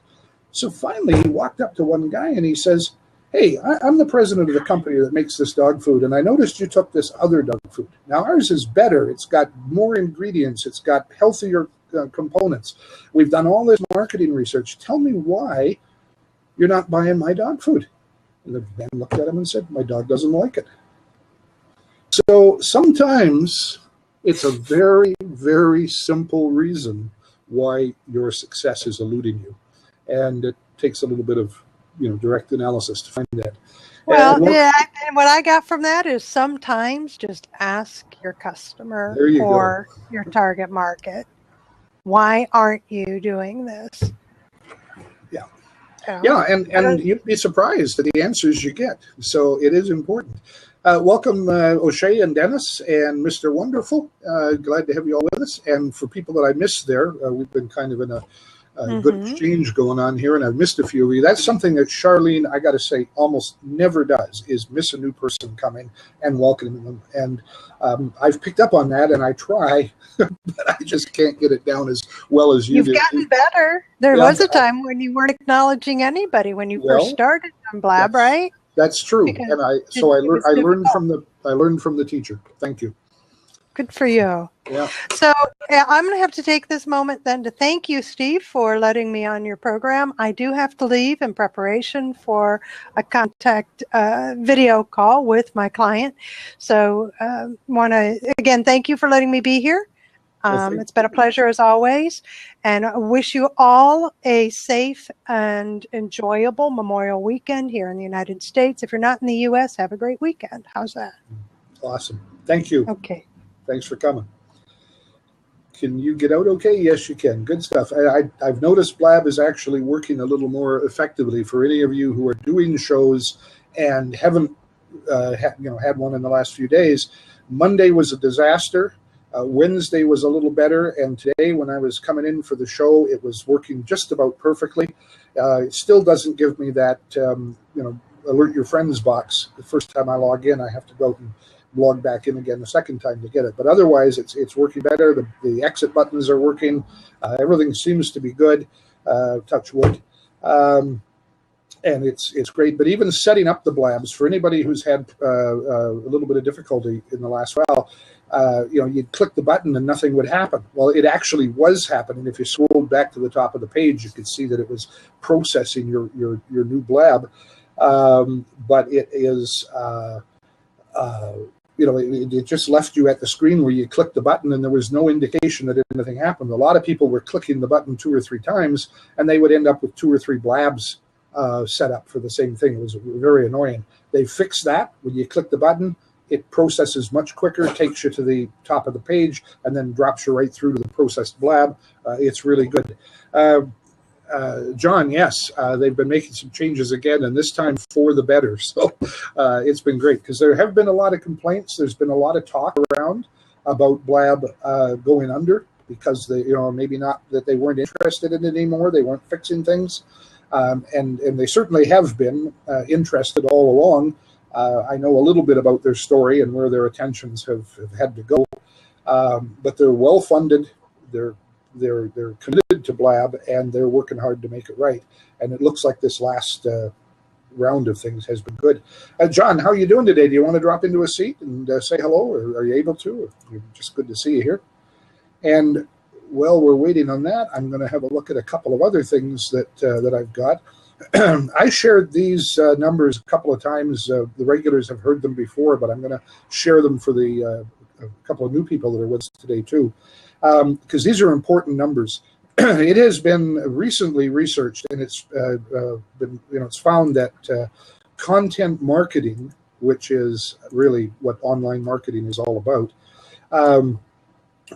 A: So finally, he walked up to one guy and he says, "Hey, I'm the president of the company that makes this dog food, and I noticed you took this other dog food. Now, ours is better. It's got more ingredients. It's got healthier components. We've done all this marketing research. Tell me why you're not buying my dog food." And the man looked at him and said, "My dog doesn't like it." So sometimes it's a very, very simple reason why your success is eluding you. And it takes a little bit of direct analysis to find that.
B: Well, yeah, and what I got from that is sometimes just ask your customer or your target market, why aren't you doing this?
A: Yeah. Yeah, and you'd be surprised at the answers you get. So it is important. Welcome, O'Shea and Dennis and Mr. Wonderful. Glad to have you all with us. And for people that I missed there, we've been kind of in a good exchange going on here, and I've missed a few of you. That's something that Charlene, I got to say, almost never does, is miss a new person coming and welcoming them. And I've picked up on that, and I try, but I just can't get it down as well as you do.
B: You've gotten better. There was a time when you weren't acknowledging anybody when you first started on Blab, right?
A: That's true, because and I learned from the teacher. Thank you.
B: Good for you.
A: Yeah.
B: So I'm going to have to take this moment then to thank you, Steve, for letting me on your program. I do have to leave in preparation for a contact video call with my client. So want to, again, thank you for letting me be here. It's been a pleasure as always. And I wish you all a safe and enjoyable Memorial Weekend here in the United States. If you're not in the U.S., have a great weekend. How's that?
A: Awesome. Thank you.
B: Okay.
A: Thanks for coming. Can you get out okay? Yes, you can. Good stuff. I've noticed Blab is actually working a little more effectively for any of you who are doing shows and haven't had one in the last few days. Monday was a disaster. Wednesday was a little better, and today when I was coming in for the show, it was working just about perfectly. It still doesn't give me that alert your friends box. The first time I log in, I have to go and log back in again the second time to get it. But otherwise, it's working better. The exit buttons are working. Everything seems to be good. Touch wood. And it's great. But even setting up the Blabs, for anybody who's had a little bit of difficulty in the last while, you'd click the button and nothing would happen. Well, it actually was happening. If you scrolled back to the top of the page, you could see that it was processing your new Blab. But it is... it just left you at the screen where you clicked the button and there was no indication that anything happened. A lot of people were clicking the button 2 or 3 times and they would end up with 2 or 3 Blabs set up for the same thing. It was very annoying. They fixed that. When you click the button, it processes much quicker, takes you to the top of the page, and then drops you right through to the processed Blab. It's really good. John, yes, they've been making some changes again, and this time for the better. So it's been great because there have been a lot of complaints. There's been a lot of talk around about Blab going under because they, maybe not that they weren't interested in it anymore. They weren't fixing things, and they certainly have been interested all along. I know a little bit about their story and where their attentions have had to go, but they're well funded. They're committed to Blab, and they're working hard to make it right. And it looks like this last round of things has been good. John, how are you doing today? Do you want to drop into a seat and say hello, or are you able to? Or just good to see you here. And while we're waiting on that, I'm going to have a look at a couple of other things that I've got. I shared these numbers a couple of times. The regulars have heard them before, but I'm going to share them for the a couple of new people that are with us today too. Because these are important numbers. It has been recently researched, and it's been, it's found that content marketing, which is really what online marketing is all about,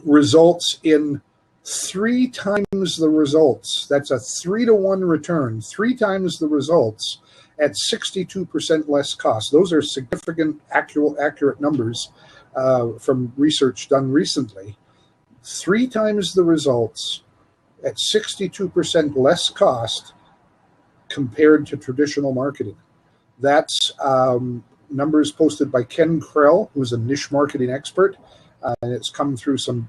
A: results in 3 times the results. That's a 3-to-1 return, 3 times the results at 62% less cost. Those are significant, accurate numbers from research done recently. 3 times the results at 62% less cost compared to traditional marketing. That's numbers posted by Ken Krell, who's a niche marketing expert, and it's come through some,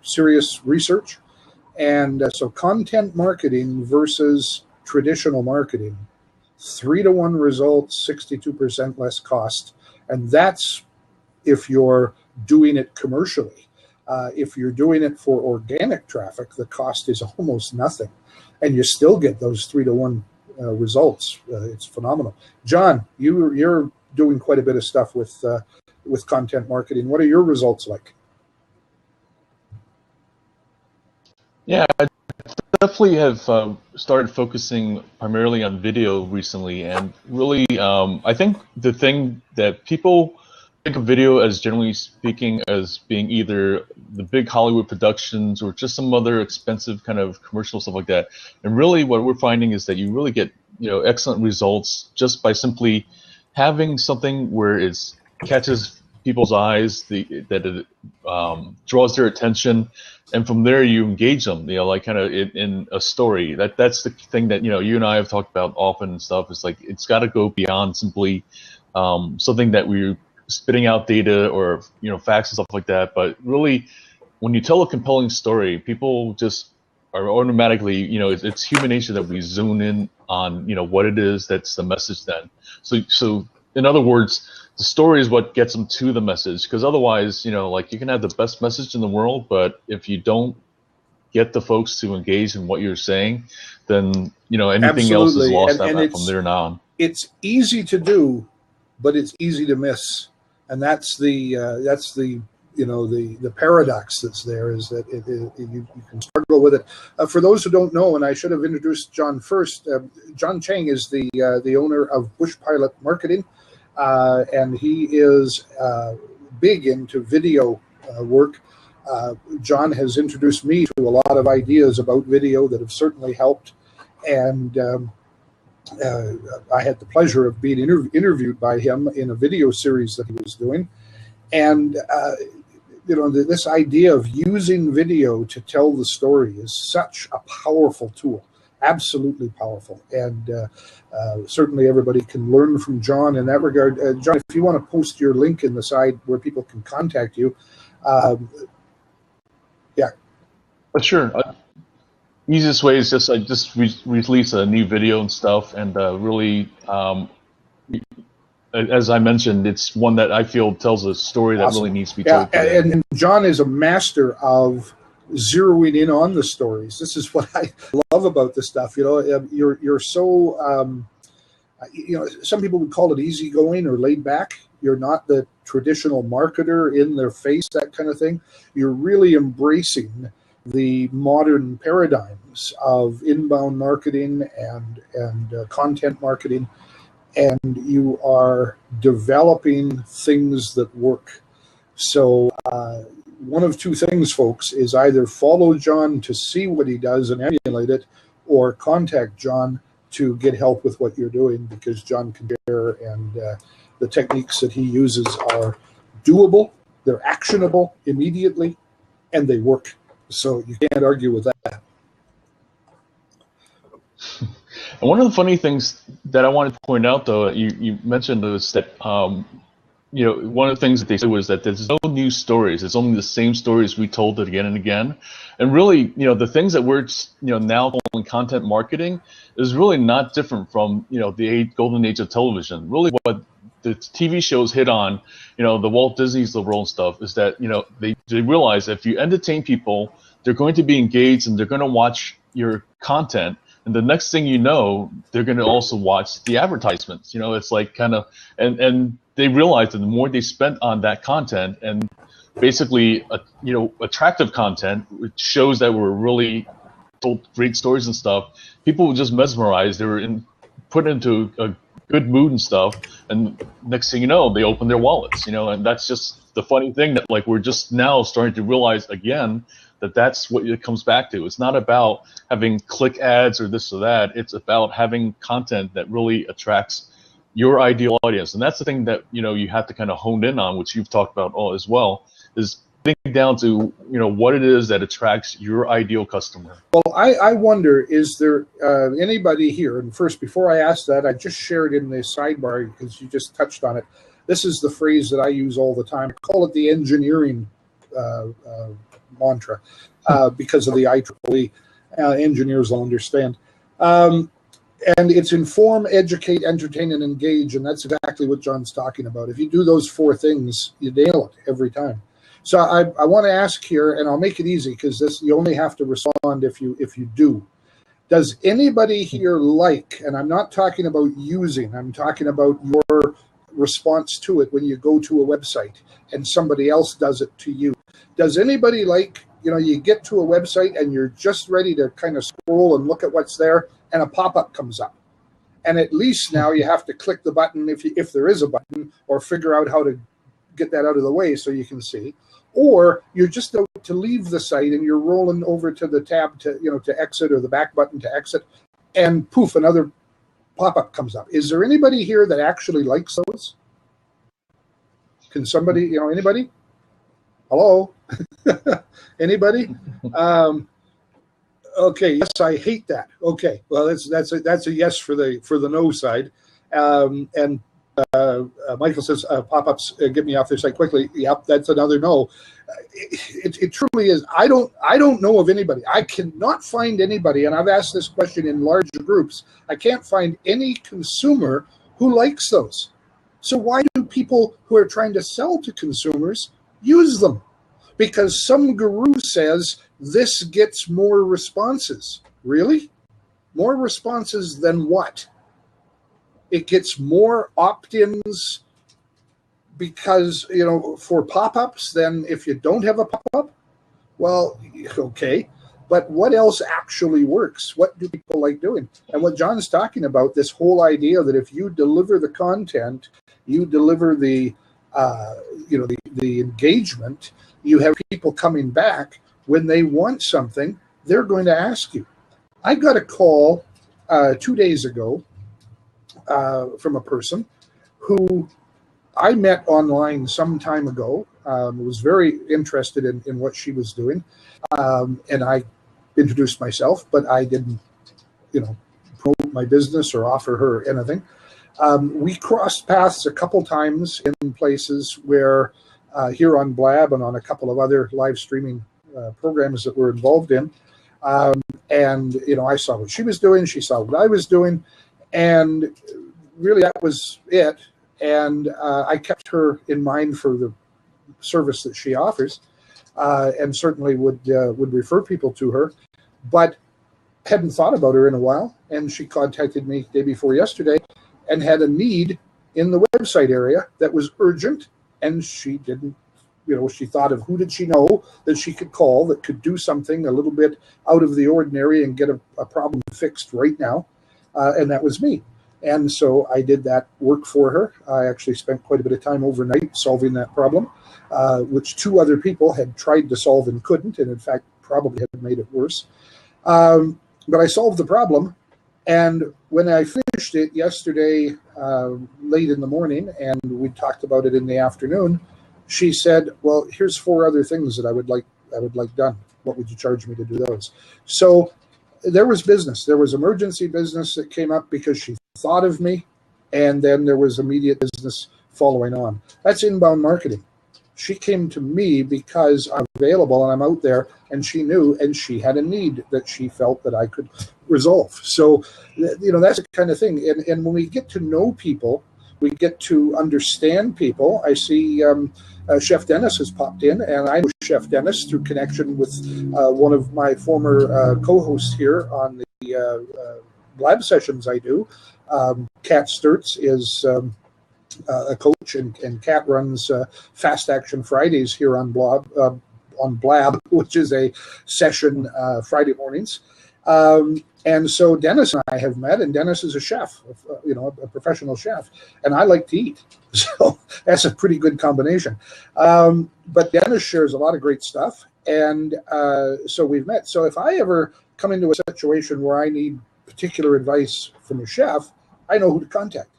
A: serious research. And so content marketing versus traditional marketing, 3-to-1 results, 62% less cost. And that's if you're doing it commercially. If you're doing it for organic traffic, the cost is almost nothing. And you still get those 3-to-1 results. It's phenomenal. John, you're doing quite a bit of stuff with content marketing. What are your results like?
C: Yeah, I definitely have started focusing primarily on video recently, and really, I think the thing that people think of video as, generally speaking, as being either the big Hollywood productions or just some other expensive kind of commercial stuff like that. And really, what we're finding is that you really get excellent results just by simply having something where it catches people's eyes, that it draws their attention, and from there you engage them, like kind of in a story. That's the thing that you and I have talked about often and stuff. It's like it's got to go beyond simply something that we're spitting out data or facts and stuff like that. But really, when you tell a compelling story, people just are automatically, it's human nature that we zoom in on what it is that's the message then. So in other words, the story is what gets them to the message, because otherwise, like you can have the best message in the world, but if you don't get the folks to engage in what you're saying, then anything
A: Absolutely.
C: else is lost
A: and
C: from there on.
A: It's easy to do, but it's easy to miss, and that's the paradox that's there, is that you can struggle with it. For those who don't know, and I should have introduced John first, John Chang is the owner of Bush Pilot Marketing, and he is big into video work. John has introduced me to a lot of ideas about video that have certainly helped, and I had the pleasure of being interviewed by him in a video series that he was doing. And this idea of using video to tell the story is such a powerful tool, absolutely powerful. And certainly everybody can learn from John in that regard. John, if you want to post your link in the side where people can contact you. Yeah.
C: Sure. Easiest way is just release a new video and stuff, and really, as I mentioned, it's one that I feel tells a story that really needs to be told.
A: And John is a master of zeroing in on the stories. This is what I love about this stuff. You're so some people would call it easygoing or laid back. You're not the traditional marketer in their face, that kind of thing. You're really embracing the modern paradigms of inbound marketing and content marketing, and you are developing things that work. So one of two things, folks, is either follow John to see what he does and emulate it, or contact John to get help with what you're doing, because John can share, and the techniques that he uses are doable, they're actionable immediately, and they work. So you can't argue with that.
C: And one of the funny things that I wanted to point out, though, you mentioned is that one of the things that they said was that there's no new stories. It's only the same stories retold again and again. And really, the things that we're now calling content marketing is really not different from the golden age of television. Really, what the TV shows hit on, the Walt Disney's of the world and stuff, is that they realize that if you entertain people, they're going to be engaged and they're going to watch your content. And the next thing you know, they're going to also watch the advertisements. It's like kind of, and they realize that the more they spent on that content, and basically, attractive content, which shows that we're really told great stories and stuff, people were just mesmerized. They were put into a good mood and stuff, and next thing you know, they open their wallets. And that's just the funny thing, that like we're just now starting to realize again that that's what it comes back to. It's not about having click ads or this or that. It's about having content that really attracts your ideal audience. And that's the thing that you have to kind of hone in on, which you've talked about all as well, is getting down to what it is that attracts your ideal customer.
A: Well, I wonder, is there anybody here? And first, before I ask that, I just shared in the sidebar, because you just touched on it. This is the phrase that I use all the time. I call it the engineering mantra because of the IEEE. Engineers will understand. And it's inform, educate, entertain, and engage. And that's exactly what John's talking about. If you do those four things, you nail it every time. So I want to ask here, and I'll make it easy because this you only have to respond if you do. Does anybody here like, and I'm not talking about using, I'm talking about your response to it when you go to a website and somebody else does it to you. Does anybody like, you get to a website and you're just ready to kind of scroll and look at what's there, and a pop-up comes up. And at least now you have to click the button if there is a button, or figure out how to get that out of the way so you can see. Or you're just about to leave the site and you're rolling over to the tab to exit, or the back button to exit, and poof, another pop-up comes up. Is there anybody here that actually likes those? Can somebody, anybody? Hello? Anybody? Okay, yes, I hate that. Okay, well, that's a yes for the no side. And Michael says pop-ups get me off their site quickly. Yep, that's another no. It truly is. I don't know of anybody. I cannot find anybody, and I've asked this question in large groups. I can't find any consumer who likes those. So why do people who are trying to sell to consumers use them? Because some guru says this gets more responses. Really? More responses than what? It gets more opt-ins because, for pop-ups than if you don't have a pop-up? Well, okay. But what else actually works? What do people like doing? And what John's talking about, this whole idea that if you deliver the content, you deliver the engagement, you have people coming back. When they want something, they're going to ask you. I got a call 2 days ago from a person who I met online some time ago, was very interested in what she was doing, and I introduced myself, but I didn't, promote my business or offer her anything. We crossed paths a couple times in places where here on Blab and on a couple of other live streaming programs that we're involved in. And, I saw what she was doing. She saw what I was doing. And really that was it. And I kept her in mind for the service that she offers, and certainly would refer people to her, but hadn't thought about her in a while. And she contacted me day before yesterday and had a need in the website area that was urgent. And she didn't, she thought of who did she know that she could call that could do something a little bit out of the ordinary and get a problem fixed right now. And that was me. And so I did that work for her. I actually spent quite a bit of time overnight solving that problem, which 2 other people had tried to solve and couldn't, and in fact probably had made it worse. But I solved the problem. And when I finished it yesterday, late in the morning, and we talked about it in the afternoon, she said, well, here's 4 other things that I would like done. What would you charge me to do those? So there was business. There was emergency business that came up because she thought of me, and then there was immediate business following on. That's inbound marketing. She came to me because I'm available and I'm out there, and she knew, and she had a need that she felt that I could resolve. So, that's the kind of thing. And when we get to know people, we get to understand people. I see Chef Dennis has popped in, and I know Chef Dennis through connection with one of my former co-hosts here on the Blab sessions I do. Kat Sturtz is a coach, and Kat runs Fast Action Fridays here on Blab, which is a session Friday mornings. And so Dennis and I have met, and Dennis is a chef, a professional chef, and I like to eat. So that's a pretty good combination. But Dennis shares a lot of great stuff, and so we've met. So if I ever come into a situation where I need particular advice from a chef, I know who to contact.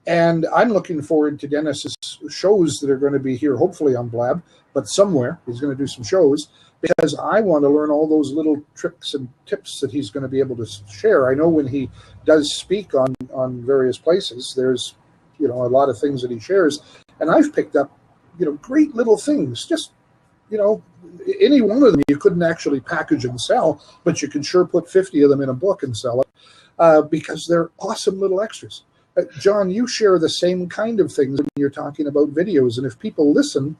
A: And I'm looking forward to Dennis's shows that are going to be here, hopefully on Blab, but somewhere he's going to do some shows, because I want to learn all those little tricks and tips that he's going to be able to share. I know when he does speak on various places, there's, a lot of things that he shares, and I've picked up, great little things, just, you know, any one of them you couldn't actually package and sell, but you can sure put 50 of them in a book and sell it because they're awesome little extras. John, you share the same kind of things when you're talking about videos, and if people listen,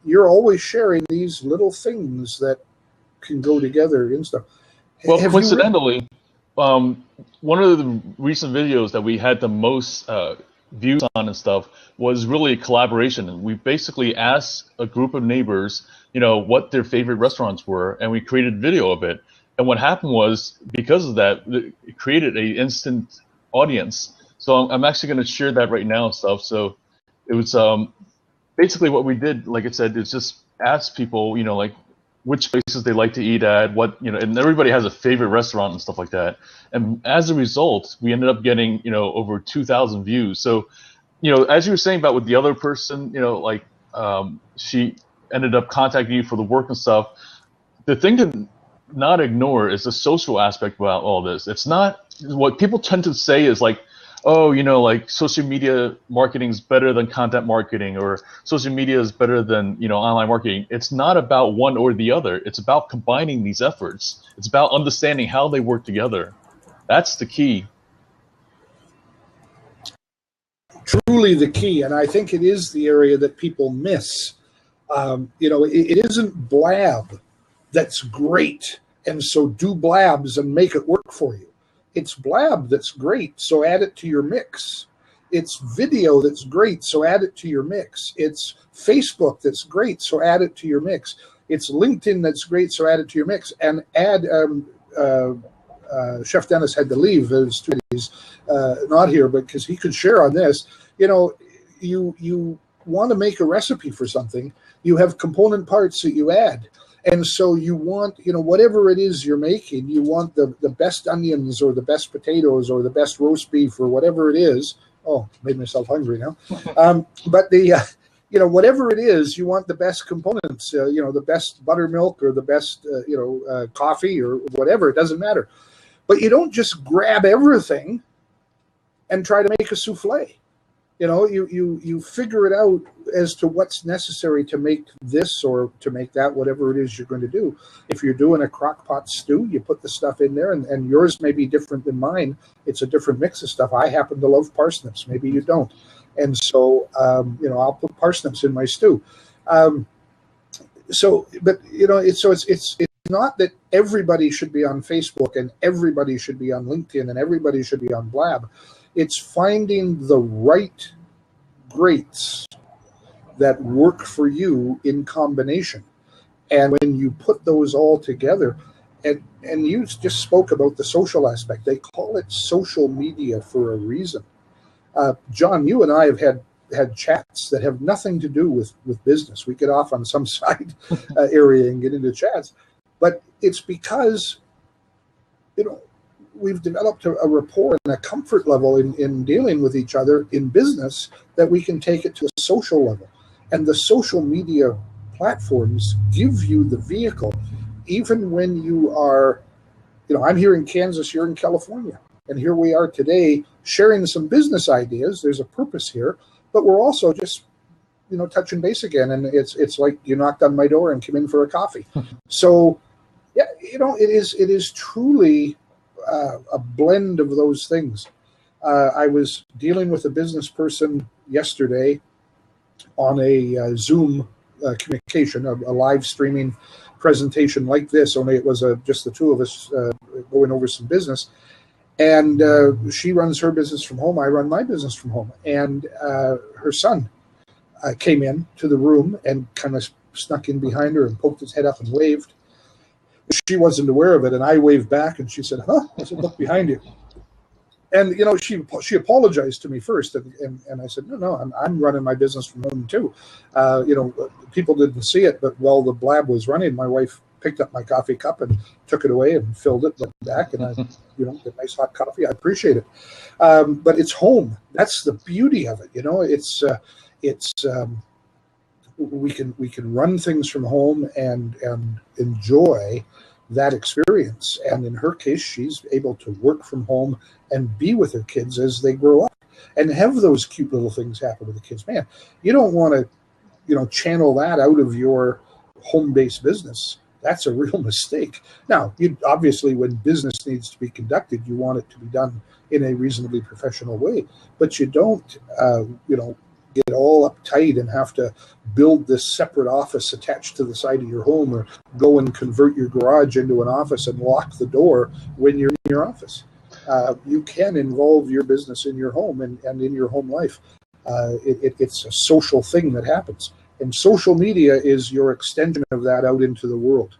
A: you're always sharing these little things that can go together and stuff.
C: Well, coincidentally, one of the recent videos that we had the most views on and stuff was really a collaboration. And we basically asked a group of neighbors, you know, what their favorite restaurants were, and we created a video of it. And what happened was, because of that, it created an instant audience. So I'm actually going to share that right now and stuff. So it was basically what we did, like I said, is just ask people, you know, like which places they like to eat at, what, you know, and everybody has a favorite restaurant and stuff like that. And as a result, we ended up getting, you know, over 2,000 views. So, you know, as you were saying about with the other person, you know, like she ended up contacting you for the work and stuff. The thing to not ignore is the social aspect about all this. It's not what people tend to say is like, oh, you know, like social media marketing is better than content marketing, or social media is better than, you know, online marketing. It's not about one or the other. It's about combining these efforts. It's about understanding how they work together. That's the key.
A: Truly the key, and I think it is the area that people miss. You know, it isn't blab that's great, and so do blabs and make it work for you. It's blab that's great, so add it to your mix. It's video that's great, so add it to your mix. It's Facebook that's great, so add it to your mix. It's LinkedIn that's great, so add it to your mix. And add, Chef Dennis had to leave. He's not here, but because he could share on this. You know, you want to make a recipe for something, you have component parts that you add. And so you want, you know, whatever it is you're making, you want the best onions or the best potatoes or the best roast beef or whatever it is. Oh, made myself hungry now. But the, you know, whatever it is, you want the best components, you know, the best buttermilk or the best, you know, coffee or whatever. It doesn't matter. But you don't just grab everything and try to make a souffle. You know, you figure it out as to what's necessary to make this or to make that, whatever it is you're going to do. If you're doing a crock pot stew, you put the stuff in there, and yours may be different than mine. It's a different mix of stuff. I happen to love parsnips. Maybe you don't. And so, you know, I'll put parsnips in my stew. So, but, you know, it's not that everybody should be on Facebook and everybody should be on LinkedIn and everybody should be on Blab. It's finding the right greats that work for you in combination. And when you put those all together, and you just spoke about the social aspect, they call it social media for a reason. John, you and I have had chats that have nothing to do with business. We get off on some side area and get into chats. But it's because, you know, we've developed a rapport and a comfort level in dealing with each other in business that we can take it to a social level. And the social media platforms give you the vehicle, even when you are, you know, I'm here in Kansas, you're in California. And here we are today sharing some business ideas. There's a purpose here, but we're also just, you know, touching base again. And it's like you knocked on my door and came in for a coffee. So, yeah, you know, it is truly a blend of those things. I was dealing with a business person yesterday on a Zoom communication, a live streaming presentation like this, only it was just the two of us going over some business. And she runs her business from home. I run my business from home. And her son came in to the room and kind of snuck in behind her and poked his head up and waved. She wasn't aware of it, and I waved back, and she said, "Huh?" I said, "Look behind you." And, you know, she apologized to me first, and I said, no, I'm running my business from home too. You know, people didn't see it, but while the Blab was running, my wife picked up my coffee cup and took it away and filled it, went back, and I, you know, get nice hot coffee. I appreciate it. But it's home. That's the beauty of it. You know, we can run things from home and enjoy that experience. And in her case, she's able to work from home and be with her kids as they grow up and have those cute little things happen with the kids. Man, you don't want to, you know, channel that out of your home-based business, that's a real mistake. Now, obviously, when business needs to be conducted, you want it to be done in a reasonably professional way, but you don't, get all uptight and have to build this separate office attached to the side of your home, or go and convert your garage into an office and lock the door when you're in your office. You can involve your business in your home and in your home life. It's a social thing that happens. And social media is your extension of that out into the world.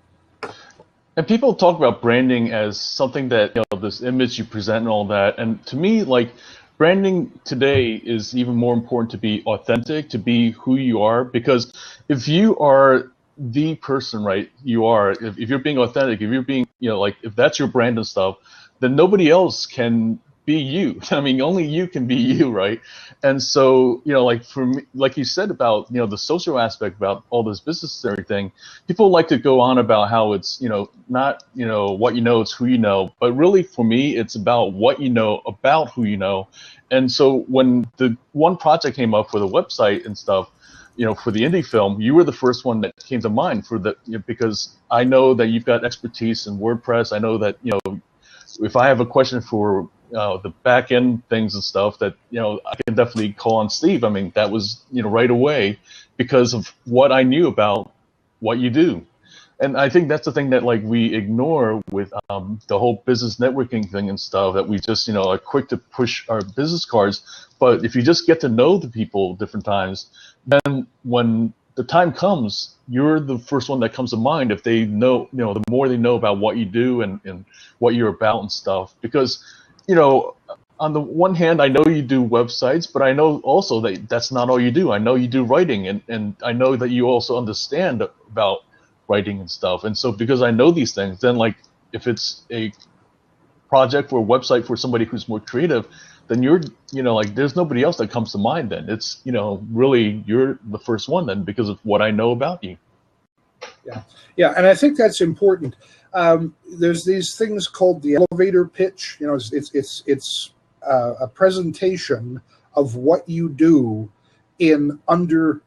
C: And people talk about branding as something that, this image you present and all that. And to me, like, branding today is even more important to be authentic, to be who you are. Because if you are the person, right, you are, if you're being authentic, if you're being, if that's your brand and stuff, then nobody else can be you. I mean, only you can be you, right? And so, like for me, like you said about, the social aspect about all this business and everything, people like to go on about how it's, not, what you know, it's who you know. But really, for me, it's about what you know about who you know. And so when the one project came up for the website and stuff, for the indie film, you were the first one that came to mind for the, because I know that you've got expertise in WordPress. I know that, if I have a question for the back end things and stuff, that I can definitely call on Steve. I mean, that was right away because of what I knew about what you do. And I think that's the thing that like we ignore with the whole business networking thing and stuff, that we just are quick to push our business cards. But if you just get to know the people different times, then when the time comes, you're the first one that comes to mind if they know, the more they know about what you do and what you're about and stuff. Because, on the one hand, I know you do websites, but I know also that that's not all you do. I know you do writing, and I know that you also understand about writing and stuff. And so because I know these things, then like if it's a project or a website for somebody who's more creative, then you're, like there's nobody else that comes to mind then. It's, really you're the first one then because of what I know about you.
A: Yeah, and I think that's important. There's these things called the elevator pitch. It's a presentation of what you do in under,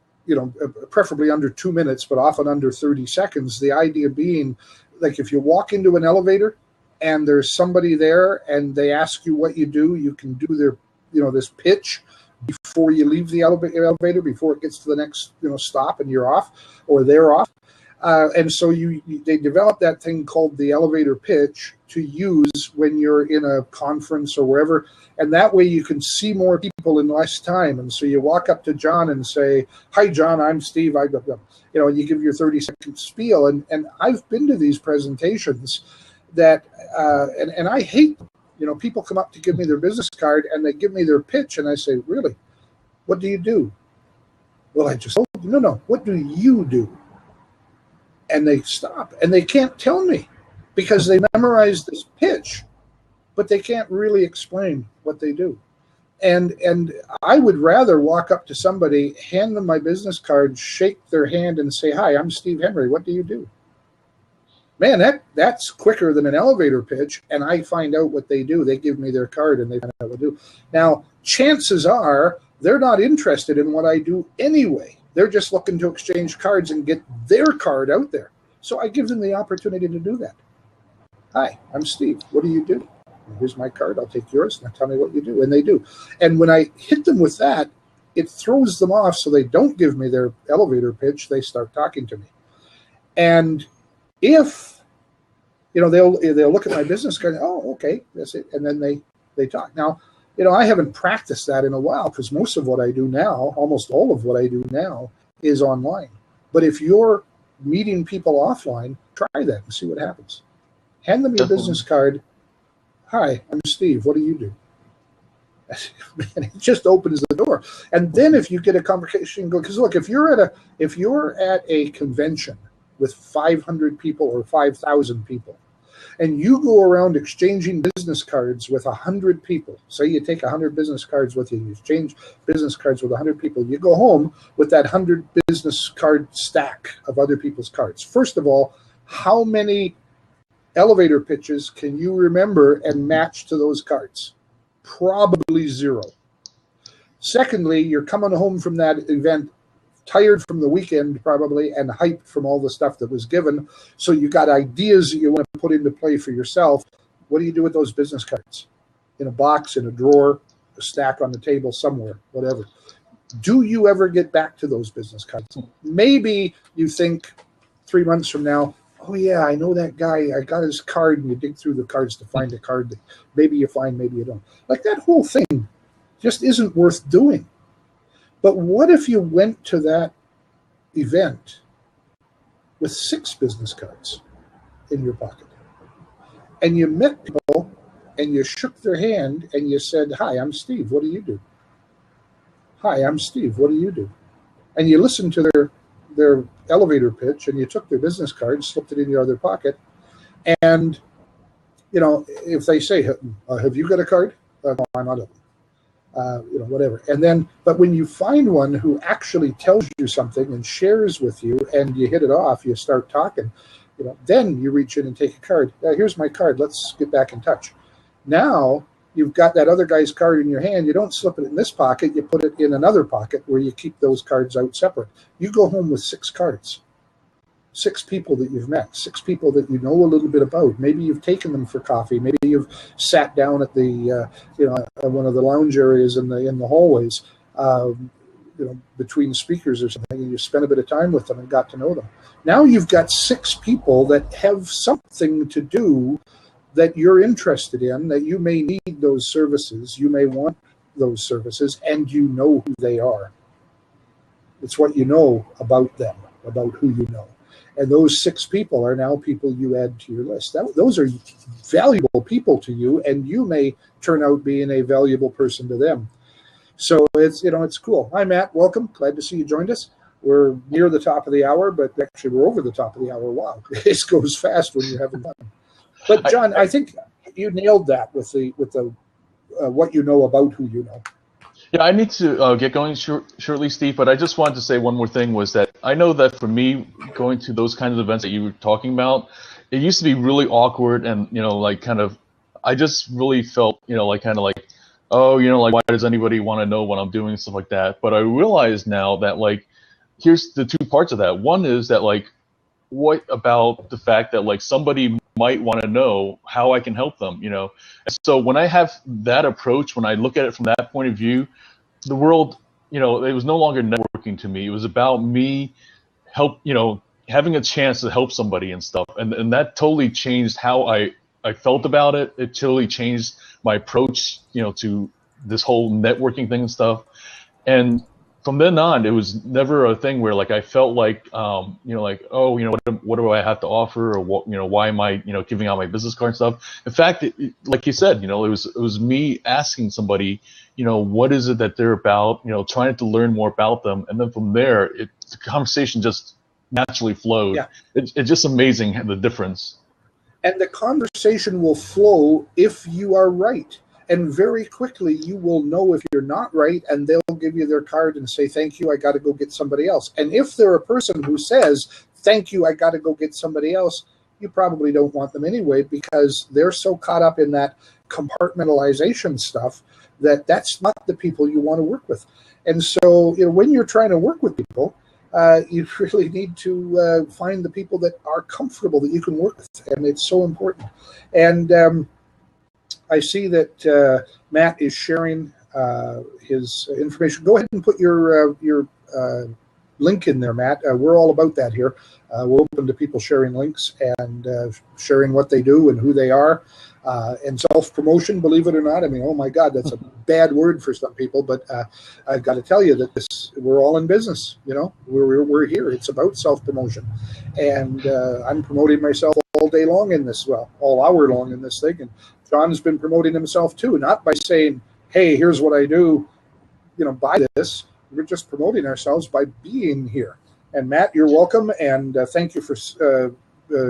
A: preferably under 2 minutes, but often under 30 seconds. The idea being, like if you walk into an elevator and there's somebody there and they ask you what you do, you can do their, this pitch before you leave the elevator, before it gets to the next, stop and you're off or they're off. And so they developed that thing called the elevator pitch to use when you're in a conference or wherever. And that way you can see more people in less time. And so you walk up to John and say, "Hi, John, I'm Steve." And you give your 30-second spiel. And I've been to these presentations that, and I hate them. People come up to give me their business card and they give me their pitch. And I say, "Really? What do you do?" "Well, I just told you." No, what do you do? And they stop and they can't tell me because they memorized this pitch, but they can't really explain what they do. And I would rather walk up to somebody, hand them my business card, shake their hand and say, "Hi, I'm Steve Henry. What do you do?" Man, that's quicker than an elevator pitch. And I find out what they do. They give me their card and they find out what they do. Now, chances are they're not interested in what I do anyway. They're just looking to exchange cards and get their card out there. So I give them the opportunity to do that. "Hi, I'm Steve. What do you do?" "Here's my card. I'll take yours. Now tell me what you do." And they do. And when I hit them with that, it throws them off so they don't give me their elevator pitch. They start talking to me. And if, they'll look at my business card, "Oh, okay, that's it." And then they talk. Now, I haven't practiced that in a while because most of what I do now, almost all of what I do now, is online. But if you're meeting people offline, try that and see what happens. Hand them your business card. "Hi, I'm Steve. What do you do?" Man, it just opens the door. And then if you get a conversation going, because look, if you're at a convention with 500 people or 5,000 people, and you go around exchanging business cards with 100 people. Say you take 100 business cards with you, you exchange business cards with 100 people. You go home with that 100 business card stack of other people's cards. First of all, how many elevator pitches can you remember and match to those cards? Probably zero. Secondly, you're coming home from that event tired from the weekend probably and hyped from all the stuff that was given. So you got ideas that you want to put into play for yourself. What do you do with those business cards? In a box, in a drawer, a stack on the table somewhere, whatever. Do you ever get back to those business cards? Maybe you think 3 months from now, oh yeah, I know that guy. I got his card, and you dig through the cards to find a card that maybe you find, maybe you don't. Like that whole thing just isn't worth doing. But what if you went to that event with 6 business cards in your pocket and you met people and you shook their hand and you said, hi, I'm Steve. What do you do? Hi, I'm Steve. What do you do? And you listened to their elevator pitch and you took their business card, slipped it in your other pocket. And, you know, if they say, have you got a card? No, I'm not. You know, whatever. And then, but when you find one who actually tells you something and shares with you and you hit it off, you start talking, you know, then you reach in and take a card. Here's my card. Let's get back in touch. Now you've got that other guy's card in your hand. You don't slip it in this pocket. You put it in another pocket where you keep those cards out separate. You go home with 6 cards. 6 people that you've met, 6 people that you know a little bit about. Maybe you've taken them for coffee. Maybe you've sat down at the, you know, one of the lounge areas in the hallways, you know, between speakers or something, and you spent a bit of time with them and got to know them. Now you've got 6 people that have something to do that you're interested in, that you may need those services, you may want those services, and you know who they are. It's what you know about them, about who you know. And those 6 people are now people you add to your list. Those are valuable people to you, and you may turn out being a valuable person to them. So it's, you know, it's cool. Hi, Matt. Welcome. Glad to see you joined us. We're near the top of the hour, but actually we're over the top of the hour. Wow, this goes fast when you're having fun. But John, I think you nailed that with the what you know about who you know.
C: Yeah, I need to get going shortly, Steve, but I just wanted to say one more thing was that I know that for me, going to those kinds of events that you were talking about, it used to be really awkward and, you know, like kind of, I just really felt, you know, like kind of like, oh, you know, like why does anybody want to know what I'm doing and stuff like that? But I realize now that like, here's the 2 parts of that. One is that like, what about the fact that like somebody might want to know how I can help them, you know? And so when I have that approach, when I look at it from that point of view, the world, you know, it was no longer networking to me. It was about me you know, having a chance to help somebody and stuff. And that totally changed how I felt about it. It totally changed my approach, you know, to this whole networking thing and stuff. And from then on, it was never a thing where like I felt like, you know, like, oh, you know, what do I have to offer, or what, you know, why am I, you know, giving out my business card and stuff. In fact, like you said, you know, it was me asking somebody, you know, what is it that they're about, you know, trying to learn more about them, and then from there, the conversation just naturally flowed. Yeah. It's just amazing the difference.
A: And the conversation will flow if you are right. And very quickly, you will know if you're not right, and they'll give you their card and say, thank you, I got to go get somebody else. And if they're a person who says, thank you, I got to go get somebody else, you probably don't want them anyway, because they're so caught up in that compartmentalization stuff that that's not the people you want to work with. And so, you know, when you're trying to work with people, you really need to find the people that are comfortable, that you can work with, and it's so important. And I see that Matt is sharing his information. Go ahead and put your link in there, Matt. We're all about that here. We're open to people sharing links and sharing what they do and who they are. And self-promotion, believe it or not. I mean, oh my God, that's a bad word for some people, but I've got to tell you that we're all in business. You know, we're here. It's about self-promotion, and I'm promoting myself all day long in this, well, all hour long in this thing. And John's been promoting himself too, not by saying, hey, here's what I do, you know, buy this. We're just promoting ourselves by being here. And Matt, you're welcome, and thank you for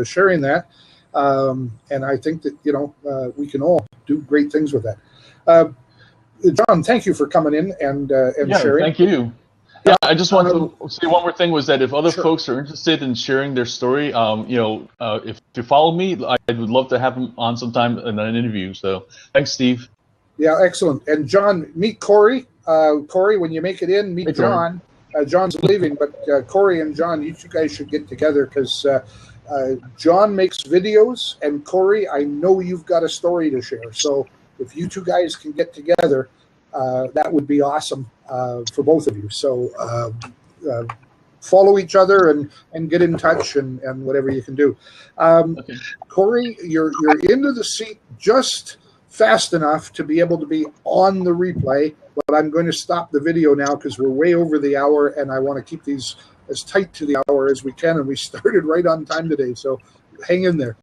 A: sharing that. And I think that, you know, we can all do great things with that. John, thank you for coming in and sharing.
C: Thank you. Yeah, I just wanted to say one more thing was that if other folks are interested in sharing their story, you know, if you follow me, I would love to have them on sometime in an interview. So thanks, Steve.
A: Yeah, excellent. And John, meet Corey. Corey, when you make it in, meet John. John's leaving, but Corey and John, you two guys should get together because John makes videos, and Corey, I know you've got a story to share. So if you two guys can get together, that would be awesome for both of you. So follow each other and get in touch and whatever you can do.
C: Okay.
A: Corey, you're into the seat just fast enough to be able to be on the replay, but I'm going to stop the video now because we're way over the hour, and I want to keep these as tight to the hour as we can, and we started right on time today, so hang in there.